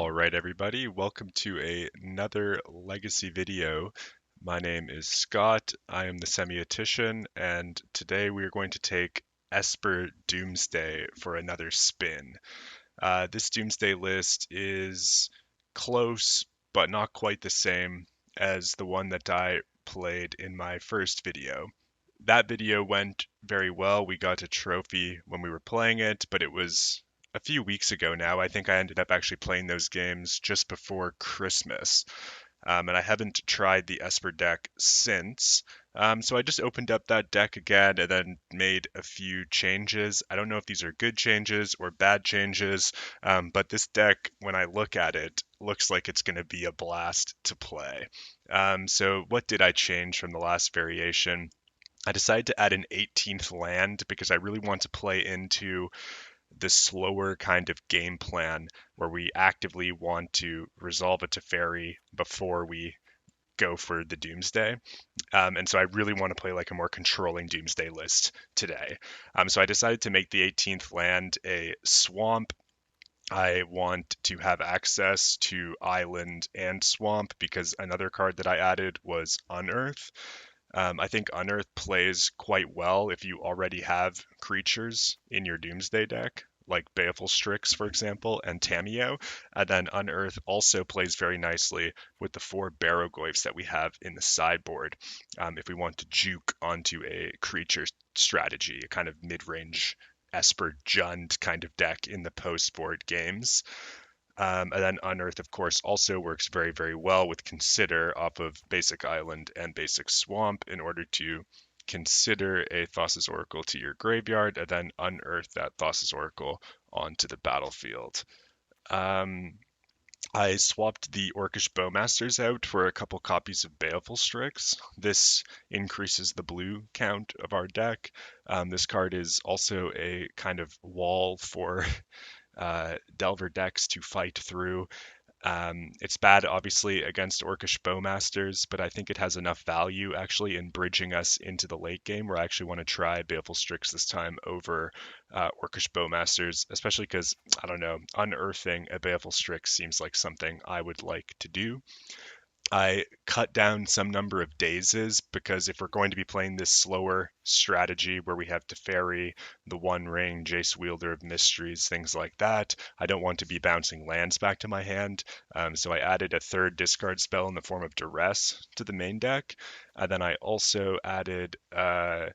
All right, everybody, welcome to another Legacy video. My name is Scott. I am the semiotician, and today we are going to take Esper Doomsday for another spin. This Doomsday list is close, but not quite the same as the one that I played in my first video. That video went very well. We got a trophy when we were playing it, but it was a few weeks ago now. I think I ended up actually playing those games just before Christmas. And I haven't tried the Esper deck since. So I just opened up that deck again and then made a few changes. I don't know if these are good changes or bad changes, but this deck, when I look at it, looks like it's going to be a blast to play. So what did I change from the last variation? I decided to add an 18th land because I really want to play into the slower kind of game plan where we actively want to resolve a Teferi before we go for the Doomsday. And so I really want to play like a more controlling Doomsday list today. So I decided to make the 18th land a swamp. I want to have access to island and swamp because another card that I added was Unearth. I think Unearth plays quite well if you already have creatures in your Doomsday deck, like Baleful Strix, for example, and Tamiyo. And then Unearth also plays very nicely with the 4 Barrogoyfs that we have in the sideboard if we want to juke onto a creature strategy, a kind of mid-range Esper Jund kind of deck in the post-board games. And then Unearth, of course, also works very, very well with Consider off of Basic Island and Basic Swamp in order to consider a Thassa's Oracle to your graveyard and then unearth that Thassa's Oracle onto the battlefield. I swapped the Orcish Bowmasters out for a couple copies of Baleful Strix. This increases the blue count of our deck. This card is also a kind of wall for Delver decks to fight through. It's bad, obviously, against Orcish Bowmasters, but I think it has enough value actually in bridging us into the late game where I actually want to try Baleful Strix this time over Orcish Bowmasters, especially because, I don't know, unearthing a Baleful Strix seems like something I would like to do. I cut down some number of dazes because if we're going to be playing this slower strategy where we have Teferi, the One Ring, Jace Wielder of Mysteries, things like that, I don't want to be bouncing lands back to my hand. So I added a third discard spell in the form of Duress to the main deck. And then I also added the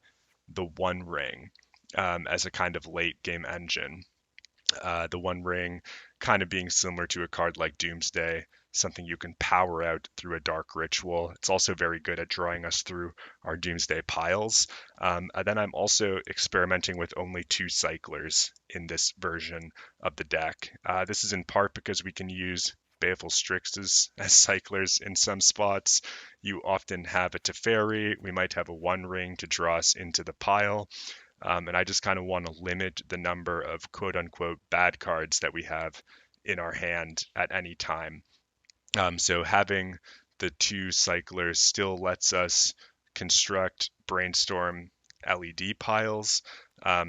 One Ring as a kind of late game engine. The One Ring kind of being similar to a card like Doomsday, something you can power out through a Dark Ritual. It's also very good at drawing us through our Doomsday piles. And then I'm also experimenting with only 2 cyclers in this version of the deck. This is in part because we can use Baleful Strixes as cyclers in some spots. You often have a Teferi, we might have a One Ring to draw us into the pile. And I just kind of want to limit the number of quote unquote bad cards that we have in our hand at any time. So having the 2 cyclers still lets us construct brainstorm LED piles.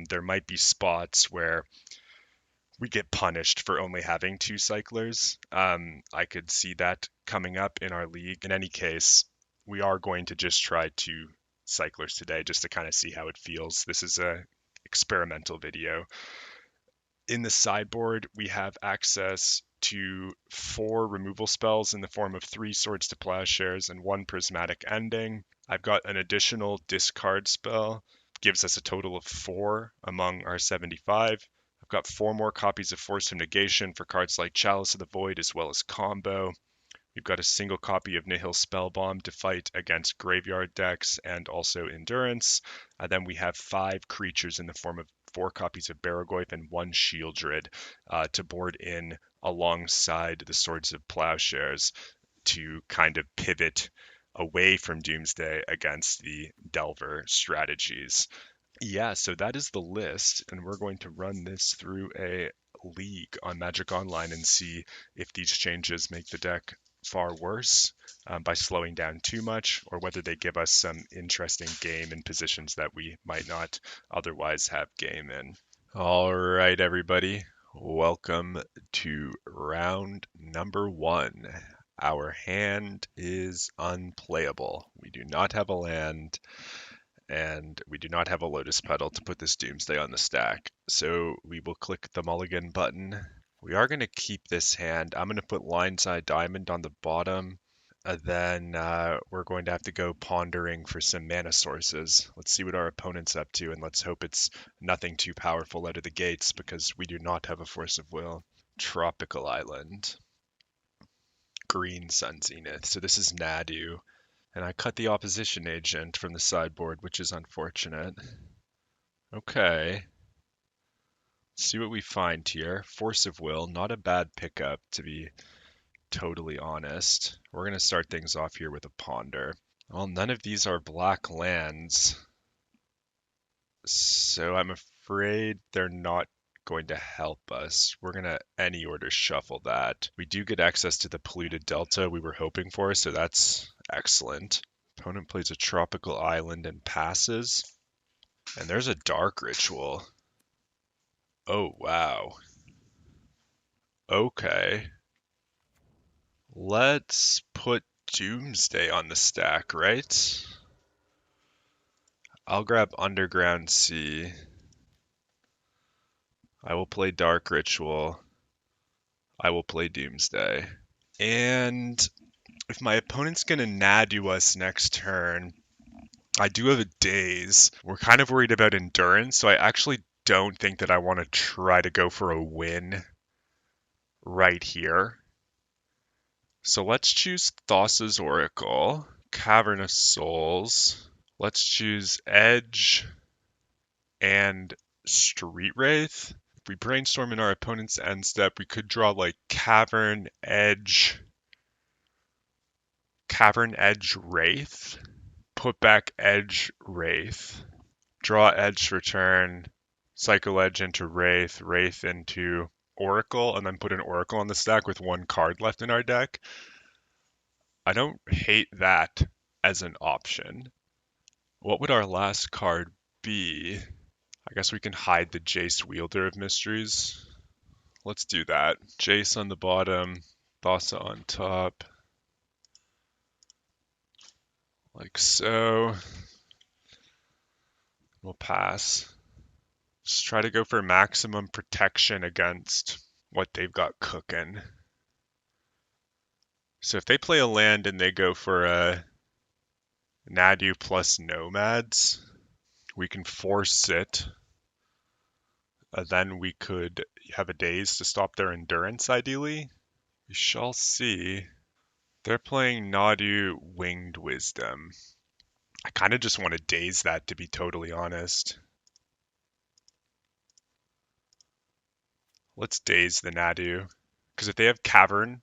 There might be spots where we get punished for only having 2 cyclers. I could see that coming up in our league. In any case, we are going to just try 2 cyclers today just to kind of see how it feels. This is a experimental video. In the sideboard, we have access to 4 removal spells in the form of 3 Swords to Plowshares and 1 Prismatic Ending. I've got an additional discard spell, gives us a total of 4 among our 75. I've got 4 more copies of Force of Negation for cards like Chalice of the Void as well as Combo. We've got a single copy of Nihil Spellbomb to fight against graveyard decks and also Endurance. Then we have 5 creatures in the form of 4 copies of Barrogoyf and 1 Shieldred to board in alongside the Swords of Plowshares to kind of pivot away from Doomsday against the Delver strategies. Yeah, so that is the list, and we're going to run this through a league on Magic Online and see if these changes make the deck far worse by slowing down too much, or whether they give us some interesting game in positions that we might not otherwise have game in. All right, everybody, welcome to round number one. Our hand is unplayable. We do not have a land, and we do not have a Lotus Petal to put this Doomsday on the stack. So we will click the Mulligan button. We are going to keep this hand. I'm going to put Lion's Eye Diamond on the bottom. Then we're going to have to go pondering for some mana sources. Let's see what our opponent's up to, and let's hope it's nothing too powerful out of the gates, because we do not have a Force of Will. Tropical Island. Green Sun Zenith. So this is Nadu. And I cut the opposition agent from the sideboard, which is unfortunate. Okay. Let's see what we find here. Force of Will, not a bad pickup, to be totally honest. We're going to start things off here with a Ponder. Well, none of these are black lands, so I'm afraid they're not going to help us. We're going to any order shuffle that. We do get access to the polluted delta we were hoping for, so that's excellent. Opponent plays a tropical island and passes. And there's a dark ritual. Oh, wow. Okay. Let's put Doomsday on the stack, right? I'll grab Underground Sea. I will play Dark Ritual. I will play Doomsday. And if my opponent's going to Nadu us next turn, I do have a Daze. We're kind of worried about Endurance, so I actually don't think that I want to try to go for a win right here. So let's choose Thassa's Oracle, Cavern of Souls. Let's choose Edge and Street Wraith. If we brainstorm in our opponent's end step, we could draw like Cavern, Edge, Wraith. Put back Edge, Wraith. Draw Edge for turn. Cycle Edge into Wraith, Wraith into Oracle, and then put an Oracle on the stack with one card left in our deck. I don't hate that as an option. What would our last card be? I guess we can hide the Jace Wielder of Mysteries. Let's do that. Jace on the bottom, Thassa on top. Like so. We'll pass. Just try to go for maximum protection against what they've got cooking. So if they play a land and they go for a Nadu plus Nomads, we can force it. Then we could have a Daze to stop their Endurance, ideally. We shall see. They're playing Nadu Winged Wisdom. I kind of just want to Daze that, to be totally honest. Let's Daze the Nadu. Because if they have Cavern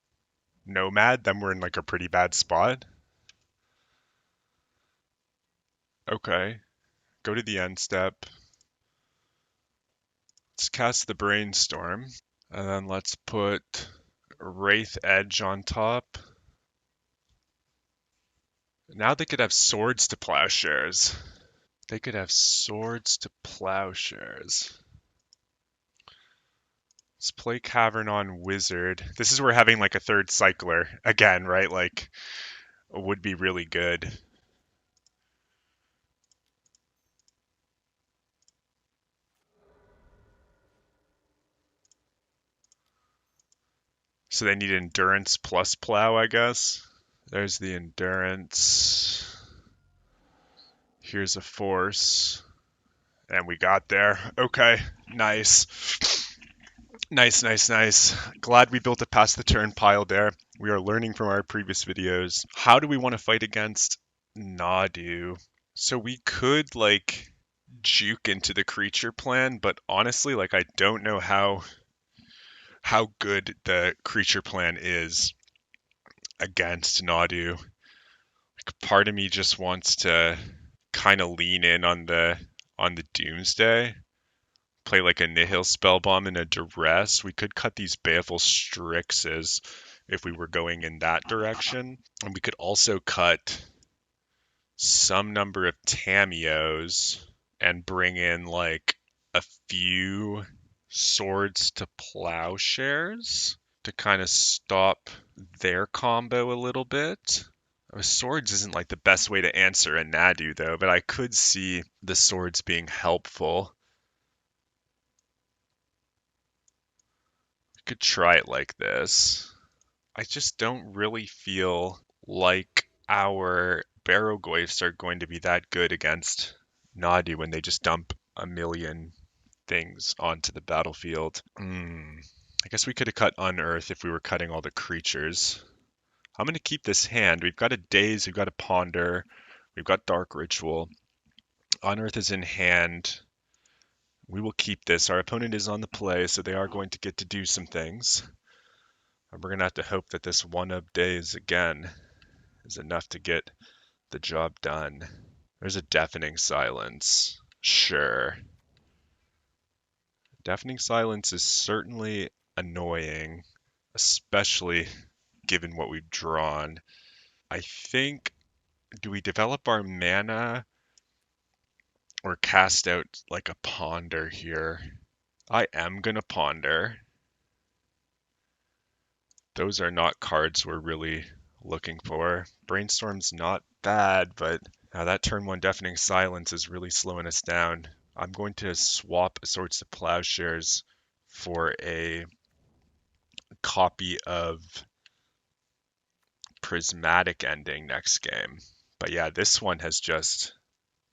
Nomad, then we're in like a pretty bad spot. Okay. Go to the end step. Let's cast the Brainstorm. And then let's put Wraith Edge on top. Now they could have Swords to Plowshares. They could have Swords to Plowshares. Let's play Cavern on Wizard. This is where having like a third cycler, again, right? Like, would be really good. So they need Endurance plus Plow, I guess. There's the Endurance. Here's a Force. And we got there. Okay, nice. Nice. Glad we built a past the turn pile there. We are learning from our previous videos. How do we want to fight against Nadu? So we could like juke into the creature plan, but honestly, like I don't know how good the creature plan is against Nadu. Like part of me just wants to kind of lean in on the Doomsday. Play like a Nihil Spellbomb and a Duress. We could cut these Baleful Strixes if we were going in that direction. And we could also cut some number of Tamios and bring in like a few Swords to Plowshares. to kind of stop their combo a little bit. Swords isn't like the best way to answer a Nadu though, but I could see the swords being helpful. Could try it like this. I just don't really feel like our Barrogoyfs are going to be that good against Nadu when they just dump a million things onto the battlefield. I guess we could have cut Unearth if we were cutting all the creatures. I'm going to keep this hand. We've got a Daze, we've got a Ponder, we've got Dark Ritual. Unearth is in hand. We will keep this. Our opponent is on the play, so they are going to get to do some things. And we're going to have to hope that this one-up Daze again is enough to get the job done. There's a Deafening Silence. Sure. Deafening Silence is certainly annoying, especially given what we've drawn. I think, do we develop our mana or cast out like a Ponder here? I am going to Ponder. Those are not cards we're really looking for. Brainstorm's not bad, but that turn one Deafening Silence is really slowing us down. I'm going to swap Swords to Plowshares for a copy of Prismatic Ending next game. But yeah, this one has just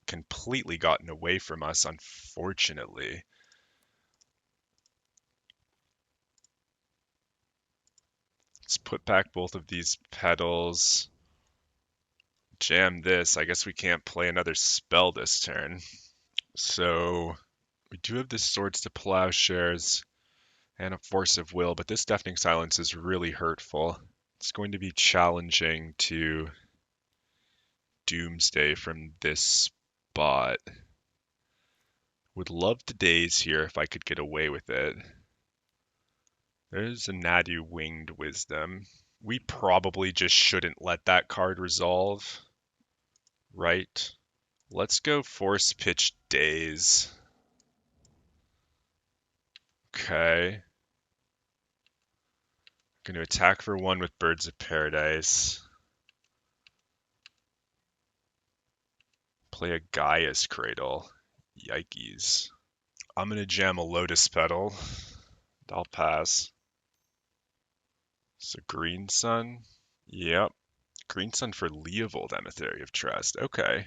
completely gotten away from us, unfortunately. Let's put back both of these petals. Jam this. I guess we can't play another spell this turn. So we do have this Swords to Plowshares and a Force of Will, but this Deafening Silence is really hurtful. It's going to be challenging to Doomsday from this spot. Would love to Daze here if I could get away with it. There's a Nadu Winged Wisdom. We probably just shouldn't let that card resolve, right? Let's go Force Pitch Daze. Okay. Going to attack for one with Birds of Paradise. Play a Gaia's Cradle. Yikes. I'm going to jam a Lotus Petal. I'll pass. So Green Sun. Yep. Green Sun for Leovold, Emissary of Trust. Okay.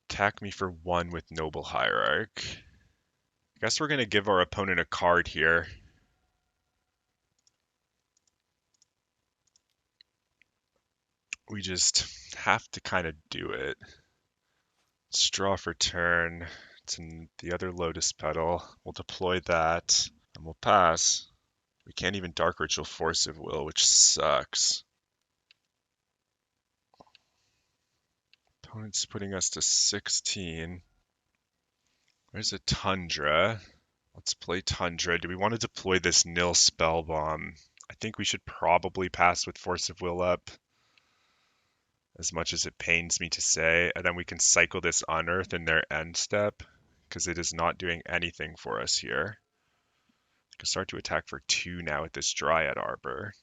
Attack me for one with Noble Hierarch. I guess we're going to give our opponent a card here. We just have to kind of do it. Let's draw for turn. It's in the other Lotus Petal. We'll deploy that, and we'll pass. We can't even Dark Ritual Force of Will, which sucks. Opponent's putting us to 16. There's a Tundra. Let's play Tundra. Do we want to deploy this Nil Spellbomb? I think we should probably pass with Force of Will up, as much as it pains me to say. And then we can cycle this Unearth in their end step, because it is not doing anything for us here. I can start to attack for 2 now with this Dryad Arbor.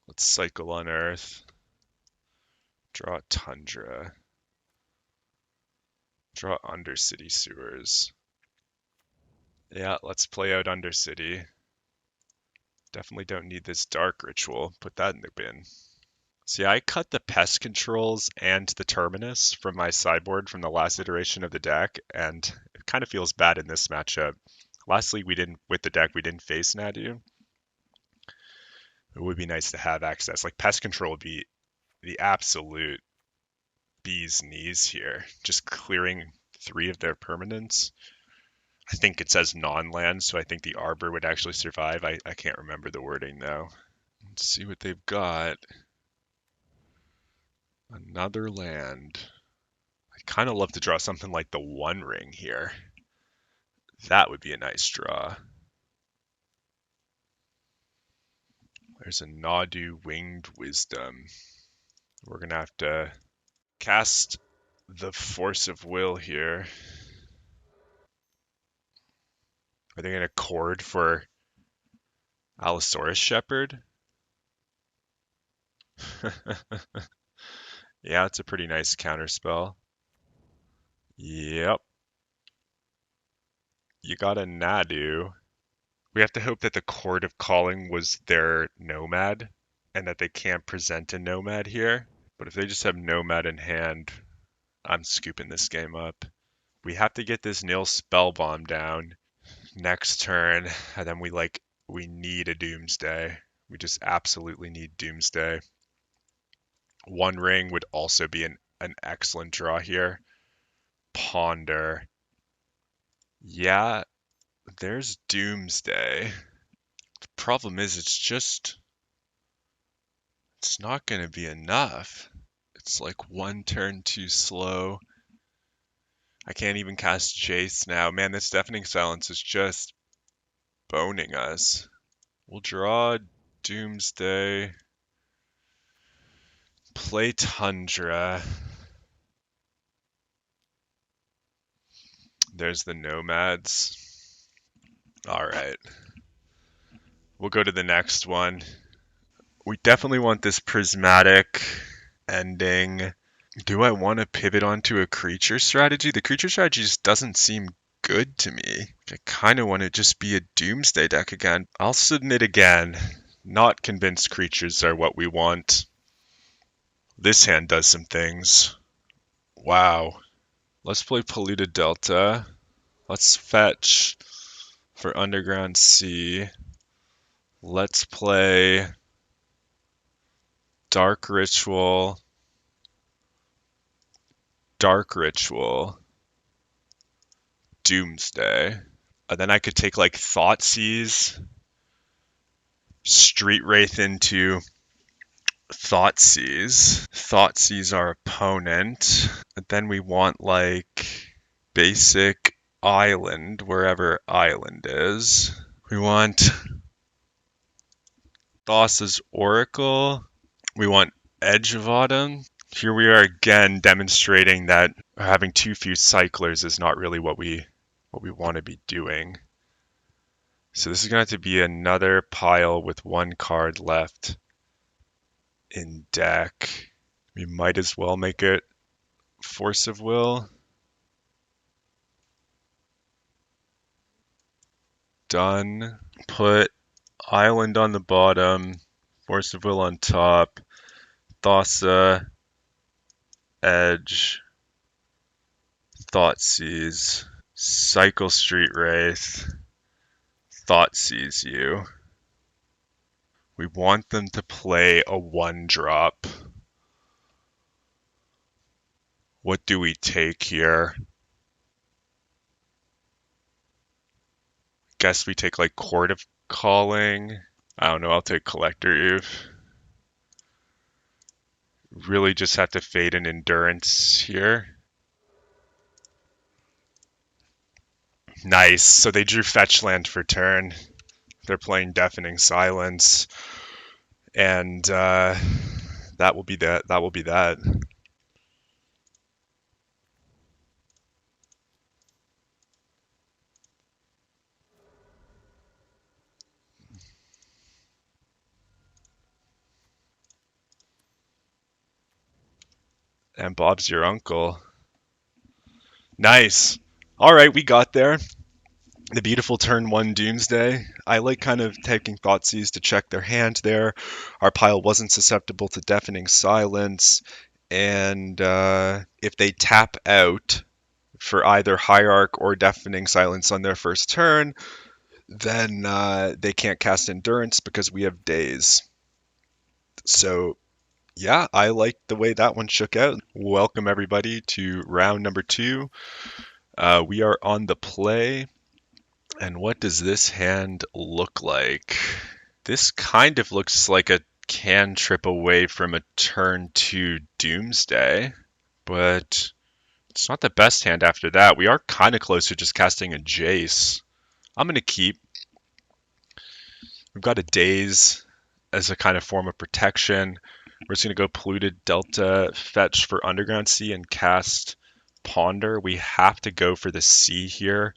Let's cycle Unearth. Draw a Tundra. Draw Undercity Sewers. Yeah, let's play out Undercity. Definitely don't need this Dark Ritual. Put that in the bin. See, I cut the Pest Controls and the Terminus from my sideboard from the last iteration of the deck, and it kind of feels bad in this matchup. Lastly, with the deck, we didn't face Nadu. It would be nice to have access. Like, Pest Control would be the absolute bee's knees here. Just clearing 3 of their permanents. I think it says non-land, so I think the Arbor would actually survive. I can't remember the wording, though. Let's see what they've got. Another land. I'd kind of love to draw something like the One Ring here. That would be a nice draw. There's a Nadu Winged Wisdom. We're going to have to cast the Force of Will here. Are they gonna chord for Allosaurus Shepherd? Yeah, it's a pretty nice counterspell. Yep, you got a Nadu. We have to hope that the Court of Calling was their Nomad, and that they can't present a Nomad here. But if they just have Nomad in hand, I'm scooping this game up. We have to get this Nil Spellbomb down next turn, and then we need a Doomsday. We just absolutely need Doomsday. One Ring would also be an excellent draw here. Ponder. Yeah, there's Doomsday. The problem is it's not going to be enough. It's like one turn too slow. I can't even cast Jace now. Man, this Deafening Silence is just boning us. We'll draw Doomsday. Play Tundra. There's the Nomads. All right. We'll go to the next one. We definitely want this prismatic ending. Do I want to pivot onto a creature strategy? The creature strategy just doesn't seem good to me. I kind of want to just be a Doomsday deck again. I'll submit again. Not convinced creatures are what we want. This hand does some things. Wow. Let's play Polluted Delta. Let's fetch for Underground Sea. Let's play Dark Ritual. Dark Ritual. Doomsday. And then I could take like Thoughtseize, Street Wraith into Thoughtseize. Thoughtseize our opponent. And then we want like basic Island, wherever Island is. We want Thassa's Oracle. We want Edge of Autumn. Here we are again demonstrating that having too few cyclers is not really what we want to be doing. So this is going to have to be another pile with one card left in deck. We might as well make it Force of Will. Done. Put Island on the bottom, Force of Will on top, Thassa, Edge, Thoughtseize, Cycle Street Wraith, Thoughtseize you. We want them to play a 1-drop. What do we take here? Guess we take like Court of Calling. I don't know, I'll take Collector Eve. Really just have to fade an Endurance here. Nice, so they drew Fetch Land for turn. They're playing Deafening Silence. And that will be that. That will be that. And Bob's your uncle. Nice. All right, we got there. The beautiful turn 1 Doomsday. I like kind of taking Thoughtseize to check their hand there. Our pile wasn't susceptible to Deafening Silence. And if they tap out for either Hierarch or Deafening Silence on their first turn, then they can't cast Endurance because we have Daze. So yeah, I like the way that one shook out. Welcome everybody to round number 2. We are on the play. And what does this hand look like? This kind of looks like a cantrip away from a turn 2 Doomsday, but it's not the best hand after that. We are kind of close to just casting a Jace. I'm going to keep. We've got a Daze as a kind of form of protection. We're just going to go Polluted Delta, fetch for Underground Sea, and cast Ponder. We have to go for the Sea here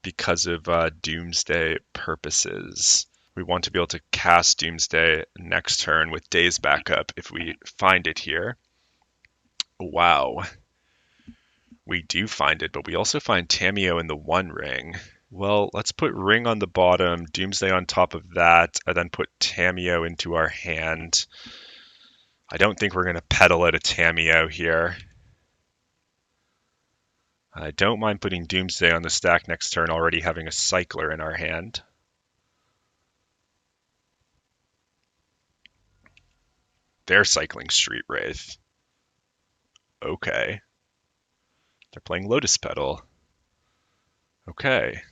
because of Doomsday purposes. We want to be able to cast Doomsday next turn with Days backup if we find it here. Wow. We do find it, but we also find Tamiyo in the One Ring. Well, let's put Ring on the bottom, Doomsday on top of that, and then put Tamiyo into our hand. I don't think we're going to pedal out a Tamiyo here. I don't mind putting Doomsday on the stack next turn, already having a Cycler in our hand. They're cycling Street Wraith. Okay. They're playing Lotus Petal. Okay.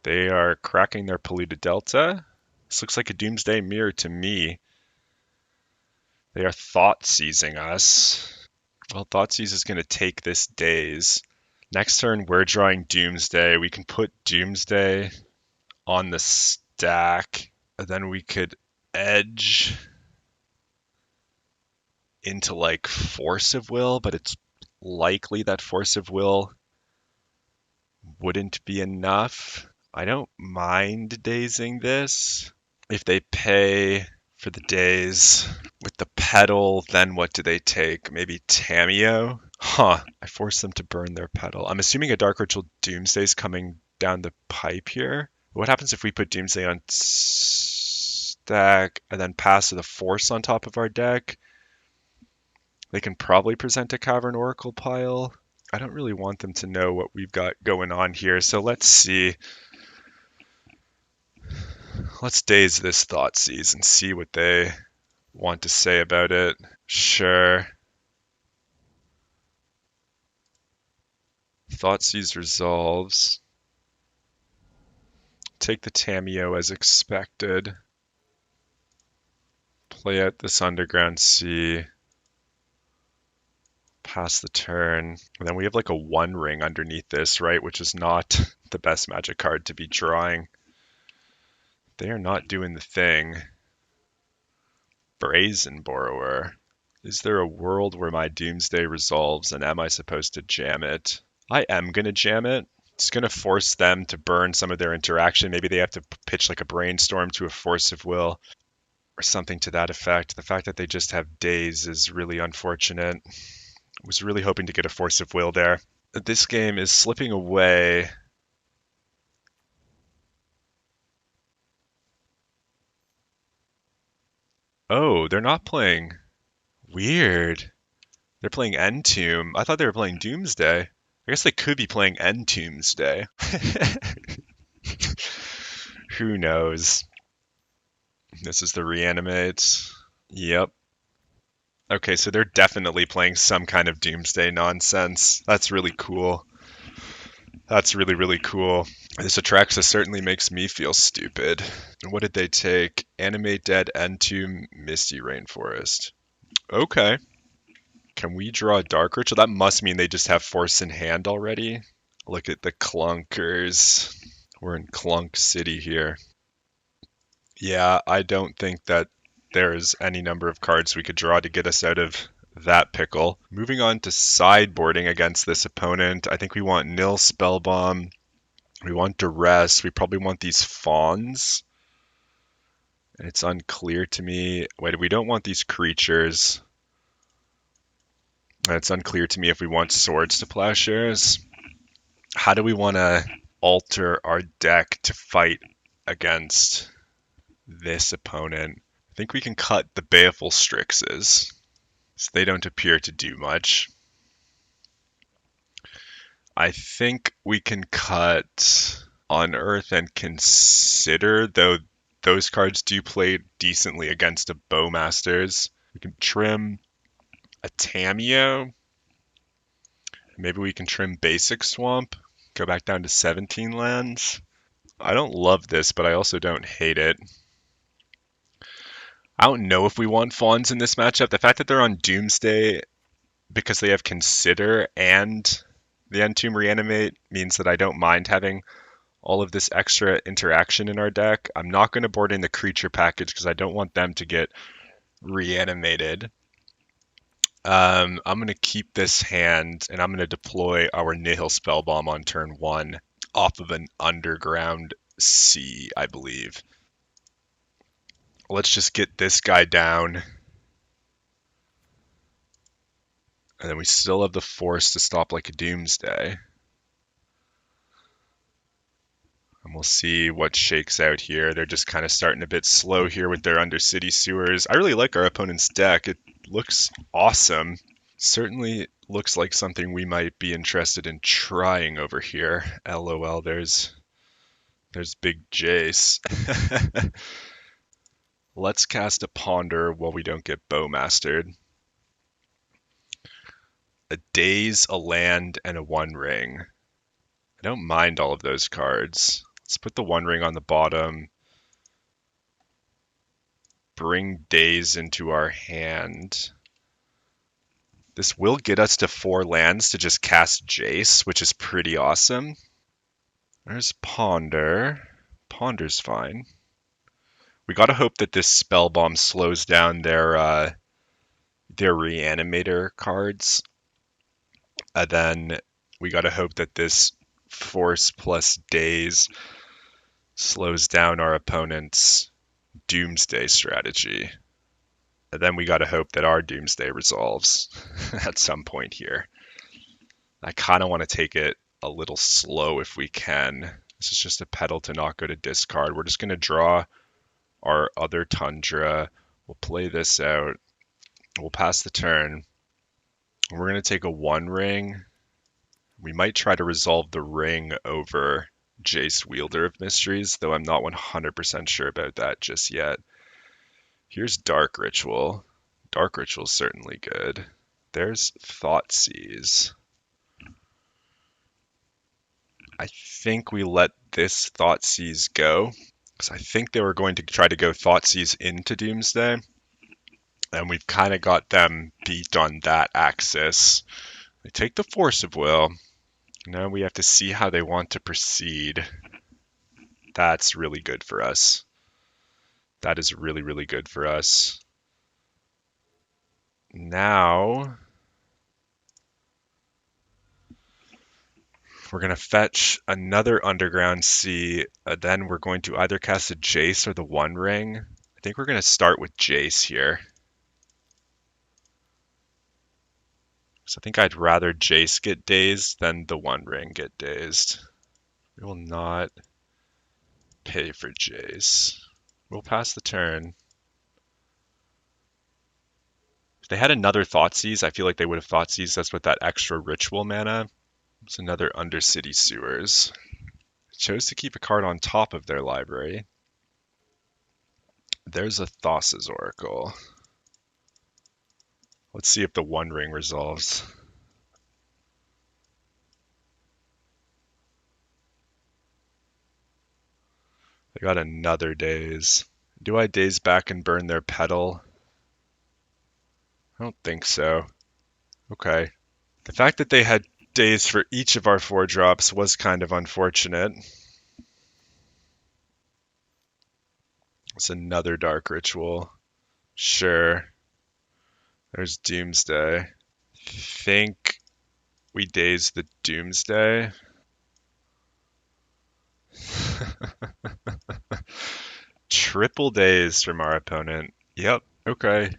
They are cracking their Polluted Delta. This looks like a Doomsday Mirror to me. They are Thought Seizing us. Well, Thought Seize is going to take this Daze. Next turn, we're drawing Doomsday. We can put Doomsday on the stack. And then we could edge into like Force of Will, but it's likely that Force of Will wouldn't be enough. I don't mind dazing this. If they pay for the daze with the pedal, then what do they take? Maybe Tamiyo? Huh, I forced them to burn their pedal. I'm assuming a Dark Ritual Doomsday's coming down the pipe here. What happens if we put Doomsday on stack and then pass to the Force on top of our deck? They can probably present a Cavern Oracle pile. I don't really want them to know what we've got going on here, so let's see. Let's daze this Thoughtseize and see what they want to say about it. Sure. Thoughtseize resolves. Take the Tamiyo as expected. Play out this Underground Sea. Pass the turn. And then we have like a One Ring underneath this, right? Which is not the best Magic card to be drawing. They are not doing the thing. Brazen Borrower. Is there a world where my Doomsday resolves and am I supposed to jam it? I am going to jam it. It's going to force them to burn some of their interaction. Maybe they have to pitch like a Brainstorm to a Force of Will or something to that effect. The fact that they just have Daze is really unfortunate. I was really hoping to get a Force of Will there. This game is slipping away. Oh, they're not playing. Weird. They're playing Entomb. I thought they were playing Doomsday. I guess they could be playing Entombsday. Who knows? This is the Reanimate. Yep. Okay, so they're definitely playing some kind of Doomsday nonsense. That's really cool. That's really, really cool. This Atraxa certainly makes me feel stupid. What did they take? Animate Dead, Entomb, Misty Rainforest. Okay. Can we draw a Dark Ritual? That must mean they just have Force in hand already. Look at the clunkers. We're in Clunk City here. Yeah, I don't think that there's any number of cards we could draw to get us out of that pickle. Moving on to sideboarding against this opponent. I think we want Nil Spellbomb. We want Duress. We probably want these Fawns. And it's unclear to me. Wait, we don't want these creatures. And it's unclear to me if we want Swords to Plowshares. How do we want to alter our deck to fight against this opponent? I think we can cut the Baleful Strixes, so they don't appear to do much. I think we can cut Unearth and Consider, though those cards do play decently against a Bowmasters. We can trim a Tamiyo. Maybe we can trim Basic Swamp, go back down to 17 lands. I don't love this, but I also don't hate it. I don't know if we want Fawns in this matchup. The fact that they're on Doomsday because they have Consider and the Entomb Reanimate means that I don't mind having all of this extra interaction in our deck. I'm not going to board in the creature package because I don't want them to get reanimated. I'm going to keep this hand, and I'm going to deploy our Nihil Spellbomb on turn 1 off of an underground sea, I believe. Let's just get this guy down. And then we still have the force to stop like a Doomsday. And we'll see what shakes out here. They're just kind of starting a bit slow here with their Undercity Sewers. I really like our opponent's deck. It looks awesome. Certainly looks like something we might be interested in trying over here. LOL, there's Big Jace. Let's cast a Ponder while we don't get Bowmastered. A Daze, a Land, and a One Ring. I don't mind all of those cards. Let's put the One Ring on the bottom. Bring Daze into our hand. This will get us to 4 lands to just cast Jace, which is pretty awesome. There's Ponder. Ponder's fine. We gotta hope that this Spell Bomb slows down their Reanimator cards. And then we gotta hope that this Force plus Daze slows down our opponent's Doomsday strategy. And then we gotta hope that our Doomsday resolves at some point here. I kind of want to take it a little slow if we can. This is just a pedal to not go to discard. We're just going to draw our other Tundra. We'll play this out. We'll pass the turn. We're going to take a One Ring. We might try to resolve the ring over Jace, Wielder of Mysteries, though I'm not 100% sure about that just yet. Here's Dark Ritual. Dark Ritual's certainly good. There's Thoughtseize. I think we let this Thoughtseize go, because I think they were going to try to go Thoughtseize into Doomsday, and we've kind of got them beat on that axis. They take the Force of Will. Now we have to see how they want to proceed. That's really good for us. That is really, really good for us. Now we're going to fetch another Underground Sea. Then we're going to either cast a Jace or the One Ring. I think we're going to start with Jace here. So I think I'd rather Jace get dazed than the One Ring get dazed. We will not pay for Jace. We'll pass the turn. If they had another Thoughtseize, I feel like they would have Thoughtseize. That's with that extra ritual mana. It's another Undercity Sewers. Chose to keep a card on top of their library. There's a Thassa's Oracle. Let's see if the One Ring resolves. They got another Daze. Do I Daze back and burn their Petal? I don't think so. Okay. The fact that they had Daze for each of our 4-drops was kind of unfortunate. It's another Dark Ritual. Sure. There's Doomsday. Think we Daze the Doomsday. Triple Daze from our opponent. Yep, okay.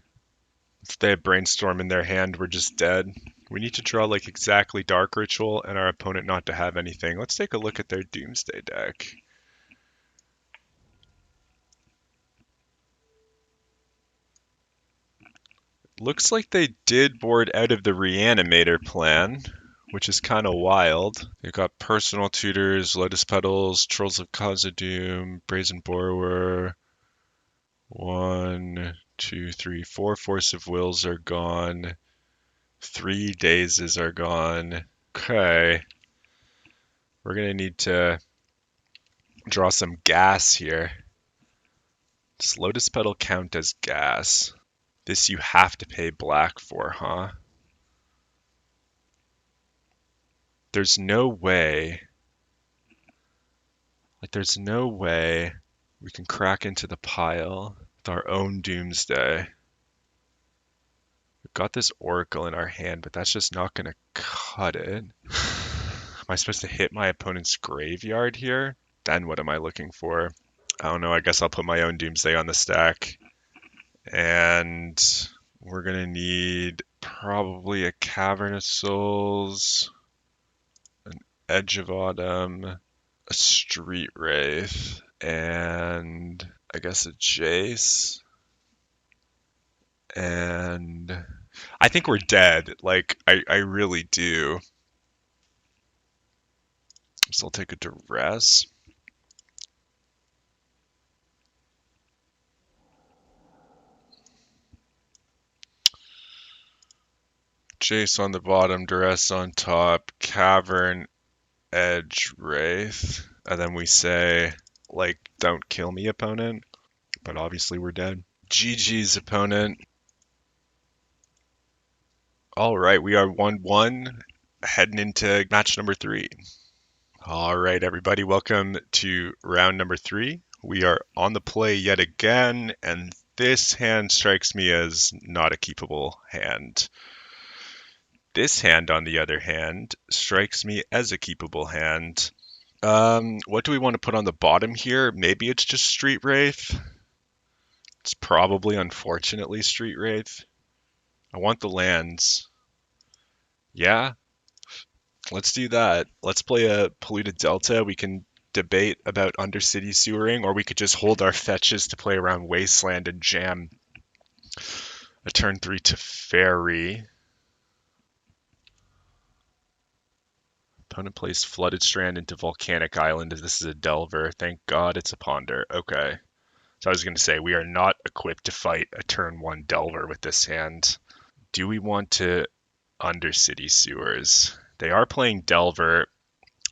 If they have Brainstorm in their hand, we're just dead. We need to draw like exactly Dark Ritual and our opponent not to have anything. Let's take a look at their Doomsday deck. Looks like they did board out of the Reanimator plan, which is kind of wild. They've got Personal Tutors, Lotus Petals, Trolls of Khazad-dûm, Brazen Borrower. 1, 2, 3, 4 Force of Wills are gone. 3 Dazes are gone. Okay. We're going to need to draw some gas here. Does Lotus Petal count as gas? This you have to pay black for, huh? There's no way. There's no way we can crack into the pile with our own Doomsday. Got this Oracle in our hand, but that's just not going to cut it. Am I supposed to hit my opponent's graveyard here? Then what am I looking for? I don't know. I guess I'll put my own Doomsday on the stack. And we're going to need probably a Cavern of Souls, an Edge of Autumn, a Street Wraith, and I guess a Jace. And I think we're dead. Like, I really do. So I'll take a Duress. Jace on the bottom, Duress on top, Cavern, Edge, Wraith. And then we say, like, don't kill me, opponent. But obviously we're dead. GG's, opponent. All right, we are 1-1, heading into match number 3. All right, everybody, welcome to round number 3. We are on the play yet again, and this hand strikes me as not a keepable hand. This hand, on the other hand, strikes me as a keepable hand. What do we want to put on the bottom here? Maybe it's just Street Wraith. It's probably, unfortunately, Street Wraith. I want the lands. Yeah, let's do that. Let's play a Polluted Delta. We can debate about Undercity Sewering, or we could just hold our fetches to play around Wasteland and jam a turn 3 to Fairy. Opponent plays Flooded Strand into Volcanic Island. This is a Delver. Thank God it's a Ponder. Okay. So I was going to say, we are not equipped to fight a turn 1 Delver with this hand. Do we want to Undercity Sewers? They are playing Delver.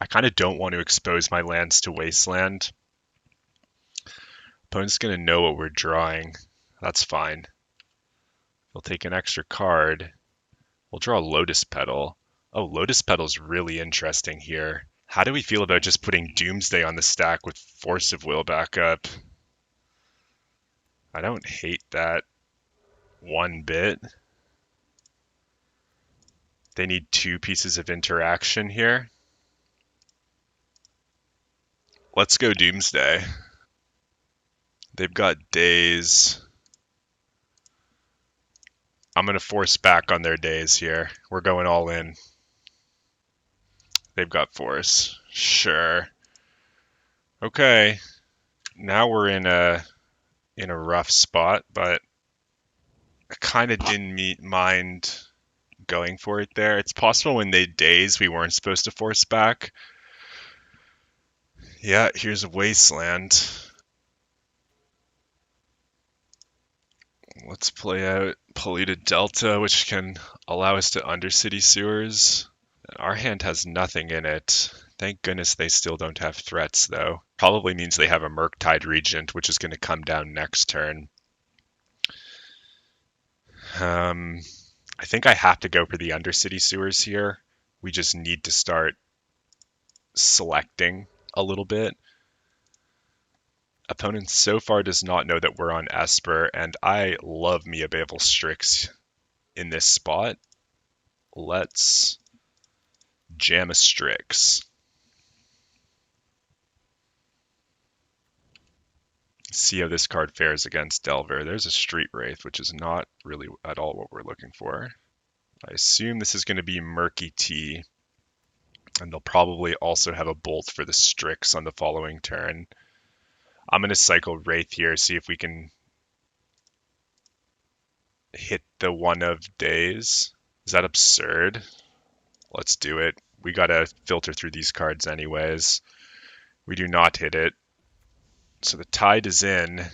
I kind of don't want to expose my lands to Wasteland. Opponent's going to know what we're drawing. That's fine. We'll take an extra card. We'll draw Lotus Petal. Oh, Lotus Petal's really interesting here. How do we feel about just putting Doomsday on the stack with Force of Will back up? I don't hate that one bit. They need 2 pieces of interaction here. Let's go Doomsday. They've got Daze. I'm going to force back on their Daze here. We're going all in. They've got Force. Sure. Okay. Now we're in a rough spot, but I kind of didn't mind going for it there. It's possible when they Daze we weren't supposed to force back. Yeah, here's a Wasteland. Let's play out Polluted Delta, which can allow us to Undercity Sewers. Our hand has nothing in it. Thank goodness they still don't have threats, though. Probably means they have a Murktide Regent, which is going to come down next turn. I think I have to go for the Undercity Sewers here. We just need to start selecting a little bit. Opponent so far does not know that we're on Esper, and I love me a Babel Strix in this spot. Let's jam a Strix. See how this card fares against Delver. There's a Street Wraith, which is not really at all what we're looking for. I assume this is going to be Murky Tea, and they'll probably also have a Bolt for the Strix on the following turn. I'm going to cycle Wraith here, see if we can hit the one of Days. Is that absurd? Let's do it. We got to filter through these cards anyways. We do not hit it. So the tide is in.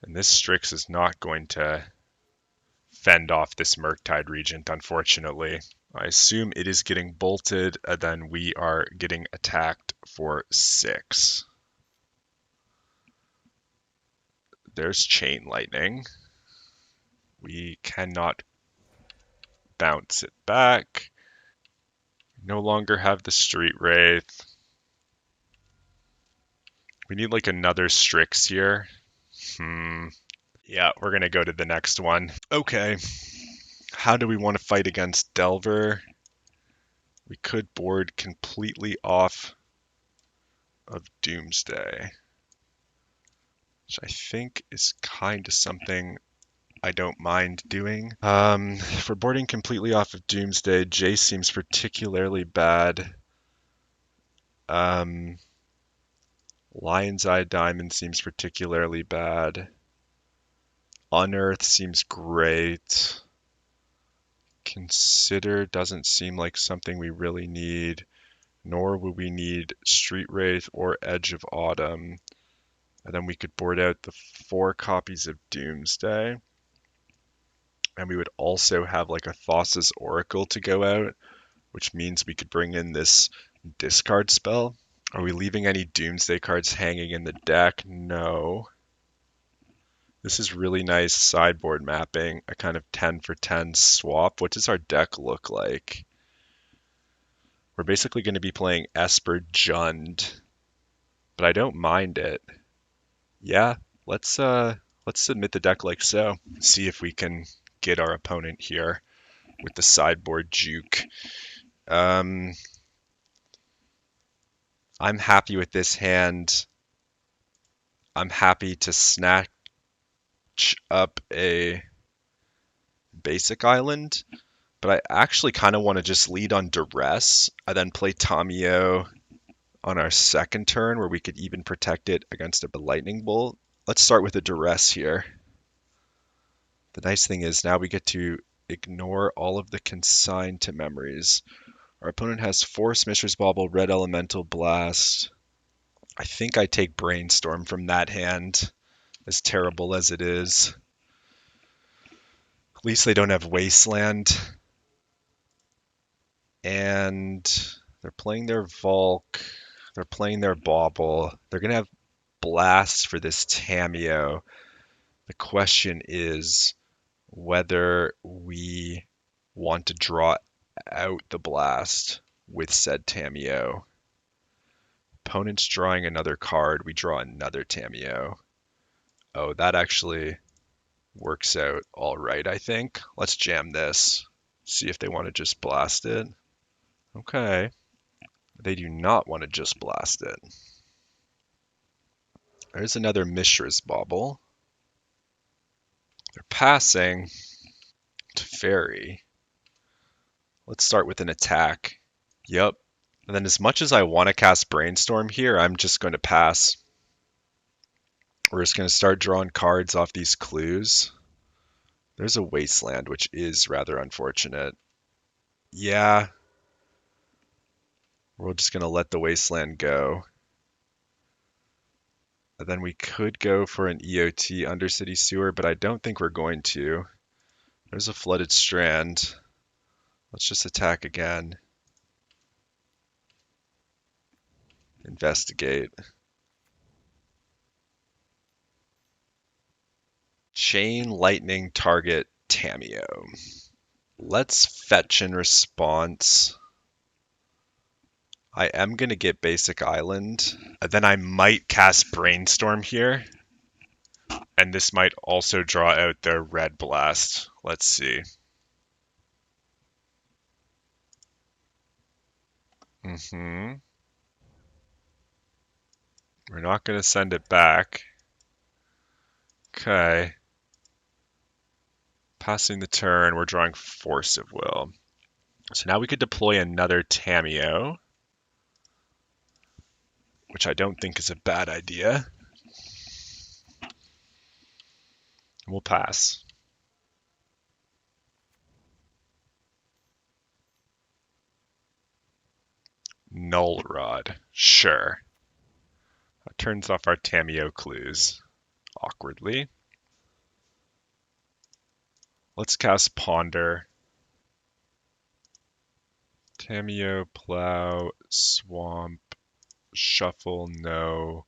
And this Strix is not going to fend off this Murktide Regent, unfortunately. I assume it is getting bolted, and then we are getting attacked for 6. There's Chain Lightning. We cannot bounce it back. No longer have the Street Wraith. We need like another Strix here. Yeah, we're gonna go to the next one. Okay, how do we want to fight against Delver? We could board completely off of Doomsday, which I think is kind of something I don't mind doing. If we're boarding completely off of Doomsday, Jace seems particularly bad. Um, Lion's Eye Diamond seems particularly bad. Unearth seems great. Consider doesn't seem like something we really need, nor would we need Street Wraith or Edge of Autumn. And then we could board out the 4 copies of Doomsday. And we would also have like a Thassa's Oracle to go out, which means we could bring in this discard spell. Are we leaving any Doomsday cards hanging in the deck? No. This is really nice sideboard mapping, a kind of 10 for 10 swap. What does our deck look like? We're basically going to be playing Esper Jund, but I don't mind it. Yeah, let's submit the deck like so. See if we can get our opponent here with the sideboard juke. I'm happy with this hand. I'm happy to snatch up a basic island, but I actually kind of want to just lead on duress and then play Tamio on our second turn where we could even protect it against a lightning bolt. Let's start with a duress here. The nice thing is now we get to ignore all of the consigned to memories. Our opponent has 4 Smishra's Bauble, Red Elemental Blast. I think I take Brainstorm from that hand, as terrible as it is. At least they don't have Wasteland. And they're playing their Volk. They're playing their Bauble. They're going to have Blast for this Tamio. The question is whether we want to draw out the Blast with said Tamio. Opponent's drawing another card. We draw another Tamio. Oh, that actually works out all right, I think. Let's jam this. See if they want to just blast it. Okay. They do not want to just blast it. There's another Mishra's Bauble. They're passing to Fairy. Let's start with an attack. Yep. And then as much as I want to cast Brainstorm here, I'm just going to pass. We're just going to start drawing cards off these clues. There's a Wasteland, which is rather unfortunate. Yeah. We're just going to let the Wasteland go. And then we could go for an EOT Undercity Sewer, but I don't think we're going to. There's a Flooded Strand. Let's just attack again. Investigate. Chain Lightning target Tamio. Let's fetch in response. I am going to get Basic Island. Then I might cast Brainstorm here. And this might also draw out their Red Blast. Let's see. We're not going to send it back. Okay. Passing the turn, we're drawing Force of Will. So now we could deploy another Tamio, which I don't think is a bad idea. We'll pass. Null Rod. Sure. That turns off our Tamio clues. Awkwardly. Let's cast Ponder. Tamio, Plow, Swamp, Shuffle, no.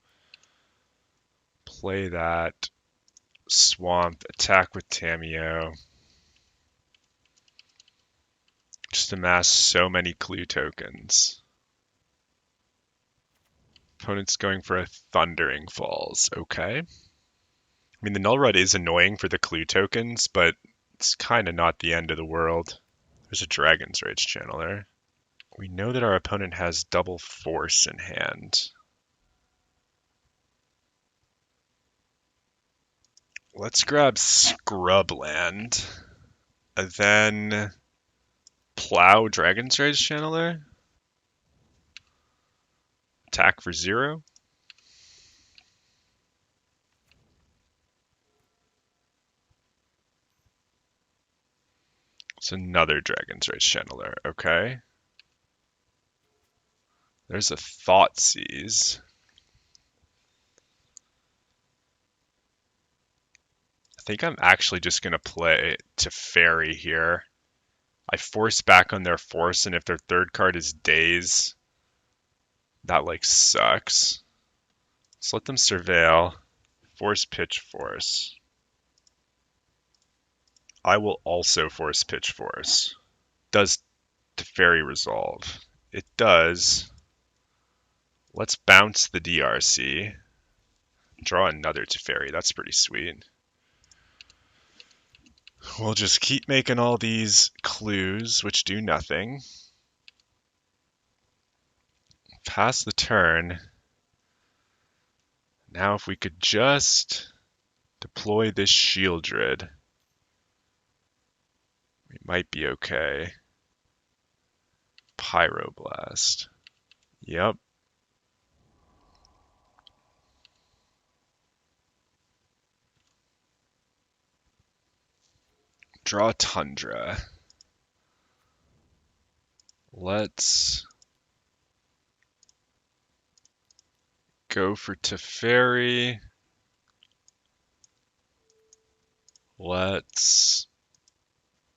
Play that. Swamp, attack with Tamio. Just amass so many clue tokens. Opponent's going for a Thundering Falls. Okay. I mean, the null rod is annoying for the clue tokens, but it's kind of not the end of the world. There's a Dragon's Rage Channeler. We know that our opponent has double force in hand. Let's grab Scrubland, and then Plow Dragon's Rage Channeler. Attack for 0. It's another Dragon's Rage Channeler. Okay. There's a Thoughtseize. I think I'm actually just going to play Teferi here. I force back on their force, and if their third card is Daze, that like sucks. Let's let them surveil. Force Pitch Force. I will also force Pitch Force. Does Teferi resolve? It does. Let's bounce the DRC. Draw another Teferi. That's pretty sweet. We'll just keep making all these clues, which do nothing. Pass the turn. Now if we could just deploy this Shieldred, we might be okay. Pyroblast. Yep. Draw Tundra. Let's go for Teferi. Let's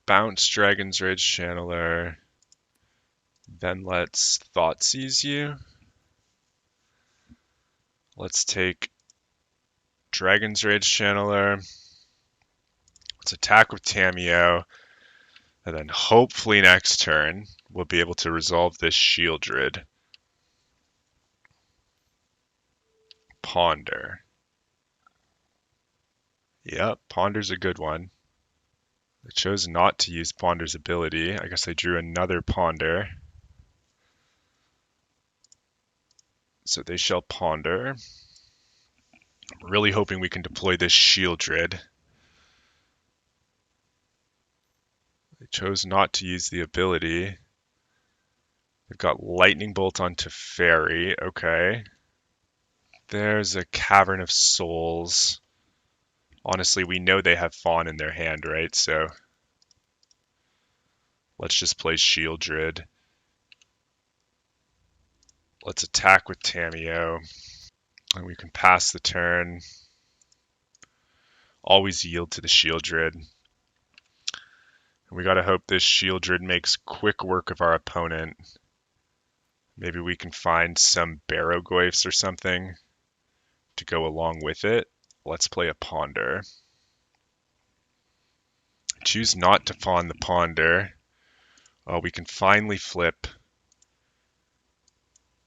bounce Dragon's Rage Channeler. Then let's Thoughtseize you. Let's take Dragon's Rage Channeler. Let's attack with Tamiyo. And then hopefully next turn, we'll be able to resolve this Shieldred. Ponder. Yep, Ponder's a good one. I chose not to use Ponder's ability. I guess I drew another Ponder. So they shall Ponder. I'm really hoping we can deploy this Shieldred. I chose not to use the ability. They've got Lightning Bolt on Teferi. Okay. There's a Cavern of Souls. Honestly, we know they have Fawn in their hand, right? So let's just play Shieldred. Let's attack with Tamiyo. And we can pass the turn. Always yield to the Shieldred. And we gotta hope this Shieldred makes quick work of our opponent. Maybe we can find some Barrogoyfs or something to go along with it. Let's play a Ponder. Choose not to fawn the Ponder. Oh, we can finally flip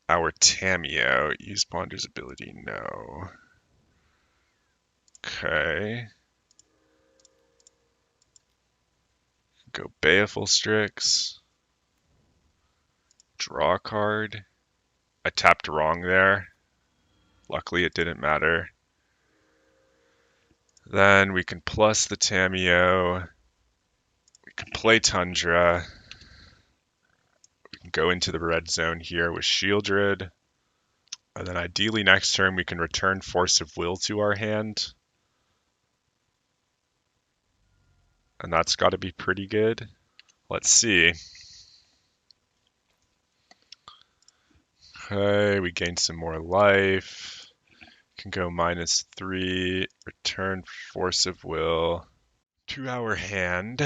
our Tamiyo. Use Ponder's ability. No. Okay. Go Baleful Strix. Draw a card. I tapped wrong there. Luckily it didn't matter. Then we can plus the Tamiyo. We can play Tundra. We can go into the red zone here with Shieldred. And then ideally next turn we can return Force of Will to our hand. And that's got to be pretty good. Let's see. Okay, we gain some more life. Can go -3, return Force of Will to our hand.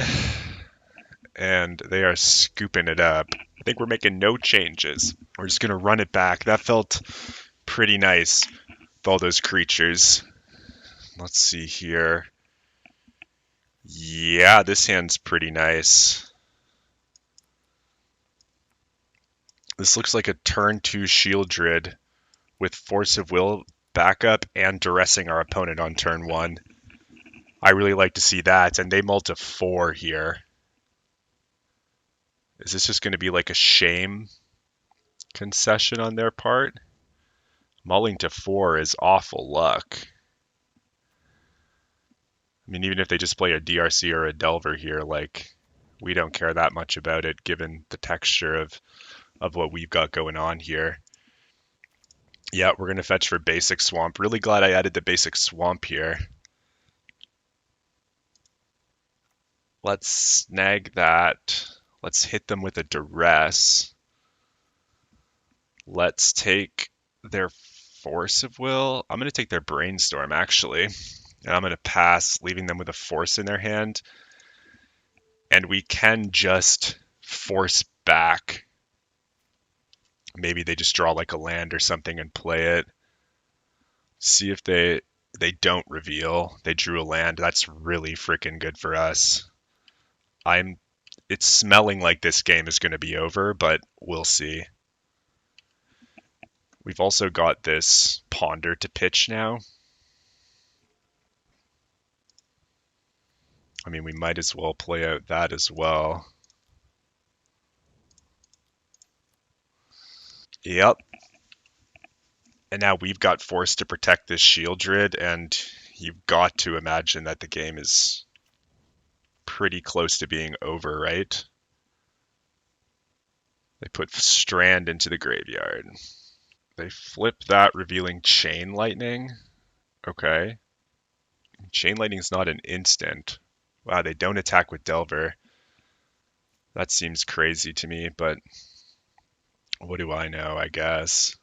And they are scooping it up. I think we're making no changes. We're just going to run it back. That felt pretty nice with all those creatures. Let's see here. Yeah, this hand's pretty nice. This looks like a turn 2 Shieldred with Force of Will backup and duressing our opponent on turn 1. I really like to see that. And they mull to 4 here. Is this just going to be like a shame concession on their part? Mulling to 4 is awful luck. I mean, even if they just play a DRC or a Delver here, like, we don't care that much about it given the texture of what we've got going on here. Yeah, we're going to fetch for basic swamp. Really glad I added the basic swamp here. Let's snag that. Let's hit them with a duress. Let's take their force of will. I'm going to take their brainstorm, actually. And I'm going to pass, leaving them with a force in their hand. And we can just force back. Maybe they just draw like a land or something and play it. See if they don't reveal. They drew a land. That's really freaking good for us. It's smelling like this game is going to be over, but we'll see. We've also got this ponder to pitch now. I mean, we might as well play out that as well. Yep. And now we've got force to protect this Shieldred, and you've got to imagine that the game is pretty close to being over, right? They put Strand into the graveyard. They flip that, revealing Chain Lightning. Okay. Chain Lightning's not an instant. Wow, they don't attack with Delver. That seems crazy to me, but what do I know, I guess.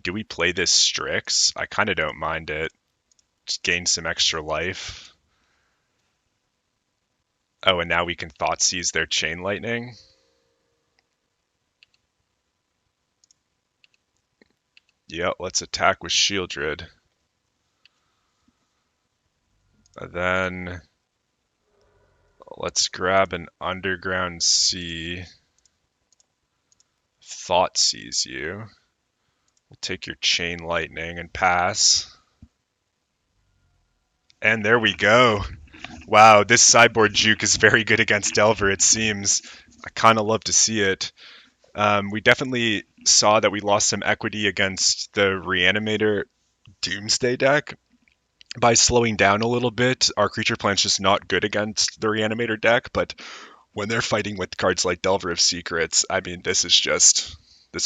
Do we play this Strix? I kind of don't mind it. Just gain some extra life. Oh, and now we can Thoughtseize their Chain Lightning. Yeah, let's attack with Shieldred. And then let's grab an Underground Sea. Thoughtseize you. We'll take your Chain Lightning and pass. And there we go. Wow, this sideboard juke is very good against Delver, it seems. I kind of love to see it. We definitely saw that we lost some equity against the Reanimator Doomsday deck by slowing down a little bit. Our creature plan's just not good against the Reanimator deck, but when they're fighting with cards like Delver of Secrets, I mean, this is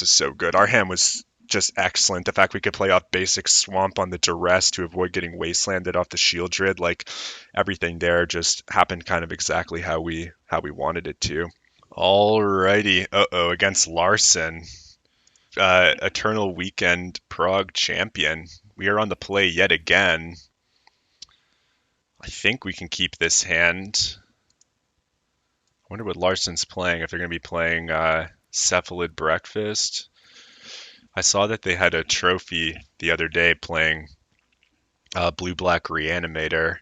so good. Our hand was just excellent. The fact we could play off basic Swamp on the Duress to avoid getting Wastelanded off the Shieldred, like everything there just happened kind of exactly how we wanted it to. Alrighty. Uh-oh, against Larson. Eternal Weekend Prague champion. We are on the play yet again. I think we can keep this hand. I wonder what Larson's playing, if they're going to be playing Cephalid Breakfast. I saw that they had a trophy the other day playing Blue-Black Reanimator.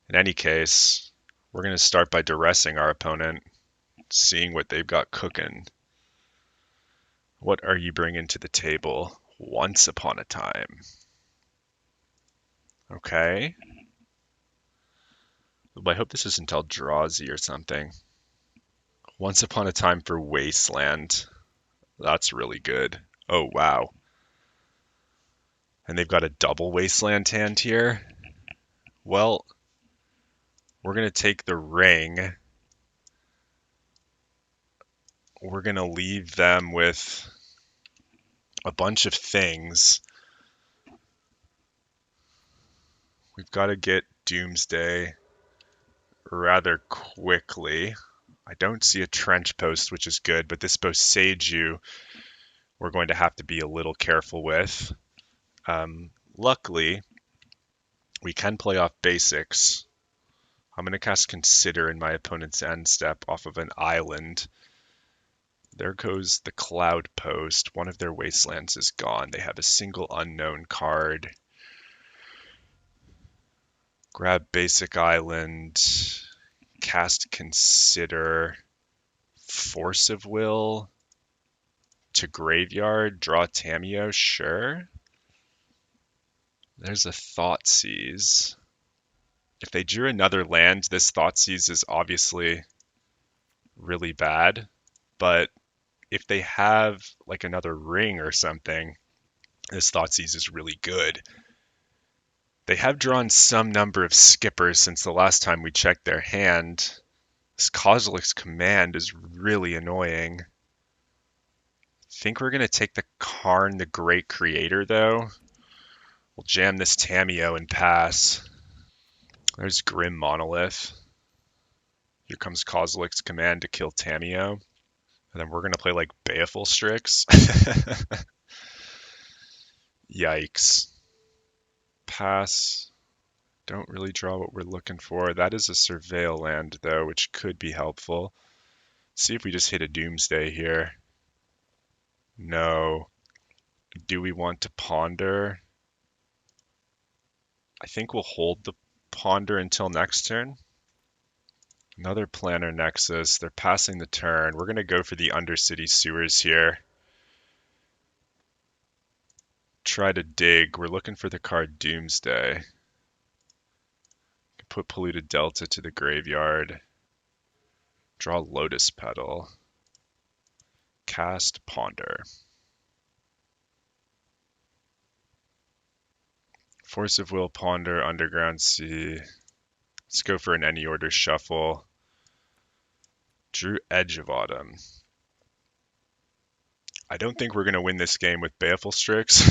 In any case, we're going to start by duressing our opponent, seeing what they've got cooking. What are you bringing to the table? Once Upon a Time. Okay. I hope this isn't Eldrazi or something. Once Upon a Time for Wasteland. That's really good. Oh, wow. And they've got a double Wasteland hand here. Well, we're going to take the ring. We're going to leave them with a bunch of things. We've got to get Doomsday rather quickly. I don't see a Trench Post, which is good, but this Boseiju we're going to have to be a little careful with. Luckily, we can play off basics. I'm going to cast Consider in my opponent's end step off of an island. There goes the Cloud Post. One of their wastelands is gone. They have a single unknown card. Grab Basic Island. Cast Consider. Force of Will. To Graveyard. Draw Tamiyo. Sure. There's a Thoughtseize. If they drew another land, this Thoughtseize is obviously really bad. But if they have like another ring or something, this Thoughtseize is really good. They have drawn some number of skippers since the last time we checked their hand. This Kozilek's Command is really annoying. I think we're going to take the Karn the Great Creator, though. We'll jam this Tamiyo and pass. There's Grim Monolith. Here comes Kozilek's Command to kill Tamiyo. And then we're going to play like Baleful Strix. Yikes. Pass. Don't really draw what we're looking for. That is a Surveil land, though, which could be helpful. See if we just hit a Doomsday here. No. Do we want to Ponder? I think we'll hold the Ponder until next turn. Another Planar Nexus. They're passing the turn. We're going to go for the Undercity Sewers here. Try to dig. We're looking for the card Doomsday. Put Polluted Delta to the graveyard. Draw Lotus Petal. Cast Ponder. Force of Will, Ponder, Underground Sea. Let's go for an Any Order Shuffle. Drew Edge of Autumn. I don't think we're going to win this game with Baleful Strix.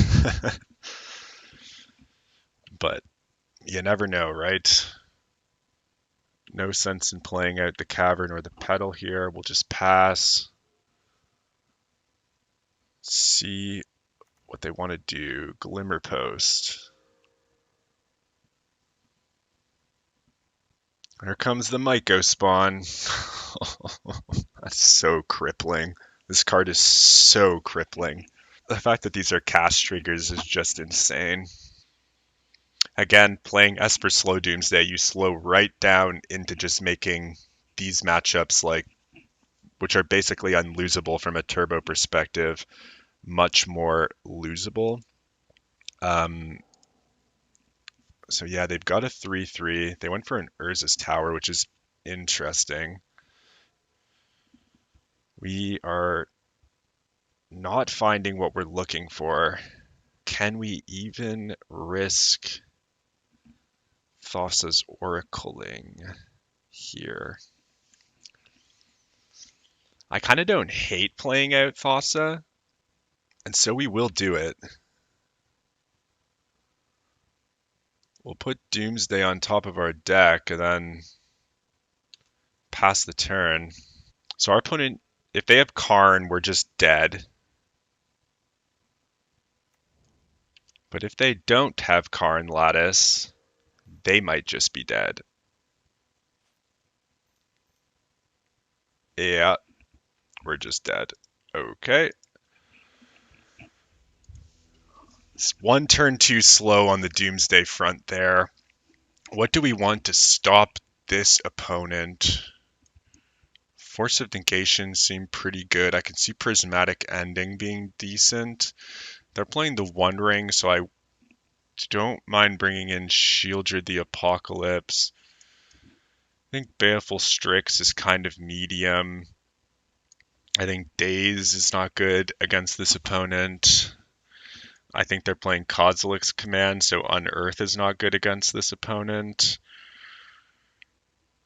But you never know, right? No sense in playing out the Cavern or the Petal here. We'll just pass. See what they want to do. Glimmer Post. Here comes the Myco spawn. That's so crippling. This card is so crippling. The fact that these are cast triggers is just insane. Again, playing Esper Slow Doomsday, you slow right down into just making these matchups, like, which are basically unlosable from a turbo perspective, much more losable. So yeah, they've got a 3/3. They went for an Urza's Tower, which is interesting. We are not finding what we're looking for. Can we even risk Thassa's Oracling here? I kind of don't hate playing out Thassa, and so we will do it. We'll put Doomsday on top of our deck and then pass the turn. So our opponent, if they have Karn, we're just dead. But if they don't have Karn Lattice, they might just be dead. Yeah, we're just dead. Okay. It's one turn too slow on the Doomsday front there. What do we want to stop this opponent? Force of Negation seemed pretty good. I can see Prismatic Ending being decent. They're playing the One Ring, so I don't mind bringing in Shieldred the Apocalypse. I think Baleful Strix is kind of medium. I think Daze is not good against this opponent. I think they're playing Kozilek's Command, so Unearth is not good against this opponent.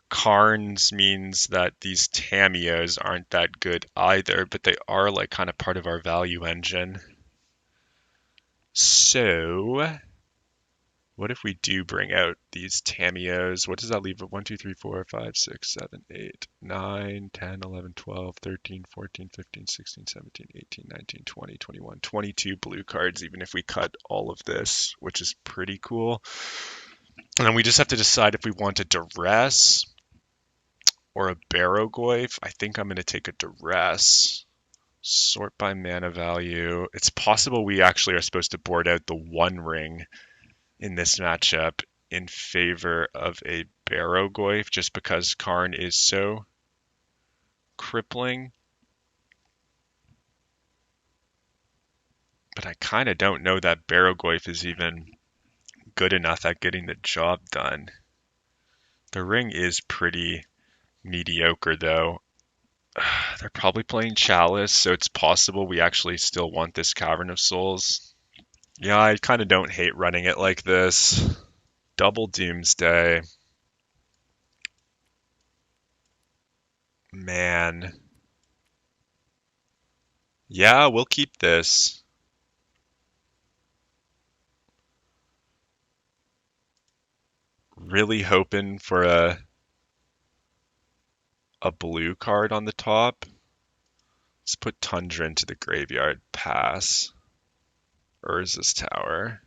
Karns means that these Tamiyos aren't that good either, but they are like kind of part of our value engine. So what if we do bring out these Tamiyos? What does that leave? 1, 2, 3, 4, 5, 6, 7, 8, 9, 10, 11, 12, 13, 14, 15, 16, 17, 18, 19, 20, 21, 22 blue cards, even if we cut all of this, which is pretty cool. And then we just have to decide if we want a Duress or a Barrogoyf. I think I'm going to take a Duress. Sort by mana value. It's possible we actually are supposed to board out the One Ring in this matchup in favor of a Barrogoyf just because Karn is so crippling. But I kind of don't know that Barrogoyf is even good enough at getting the job done. The ring is pretty mediocre though. They're probably playing Chalice, so it's possible we actually still want this Cavern of Souls. Yeah, I kind of don't hate running it like this. Double Doomsday. Man. Yeah, we'll keep this. Really hoping for a blue card on the top. Let's put Tundra into the graveyard. Pass. Urza's Tower.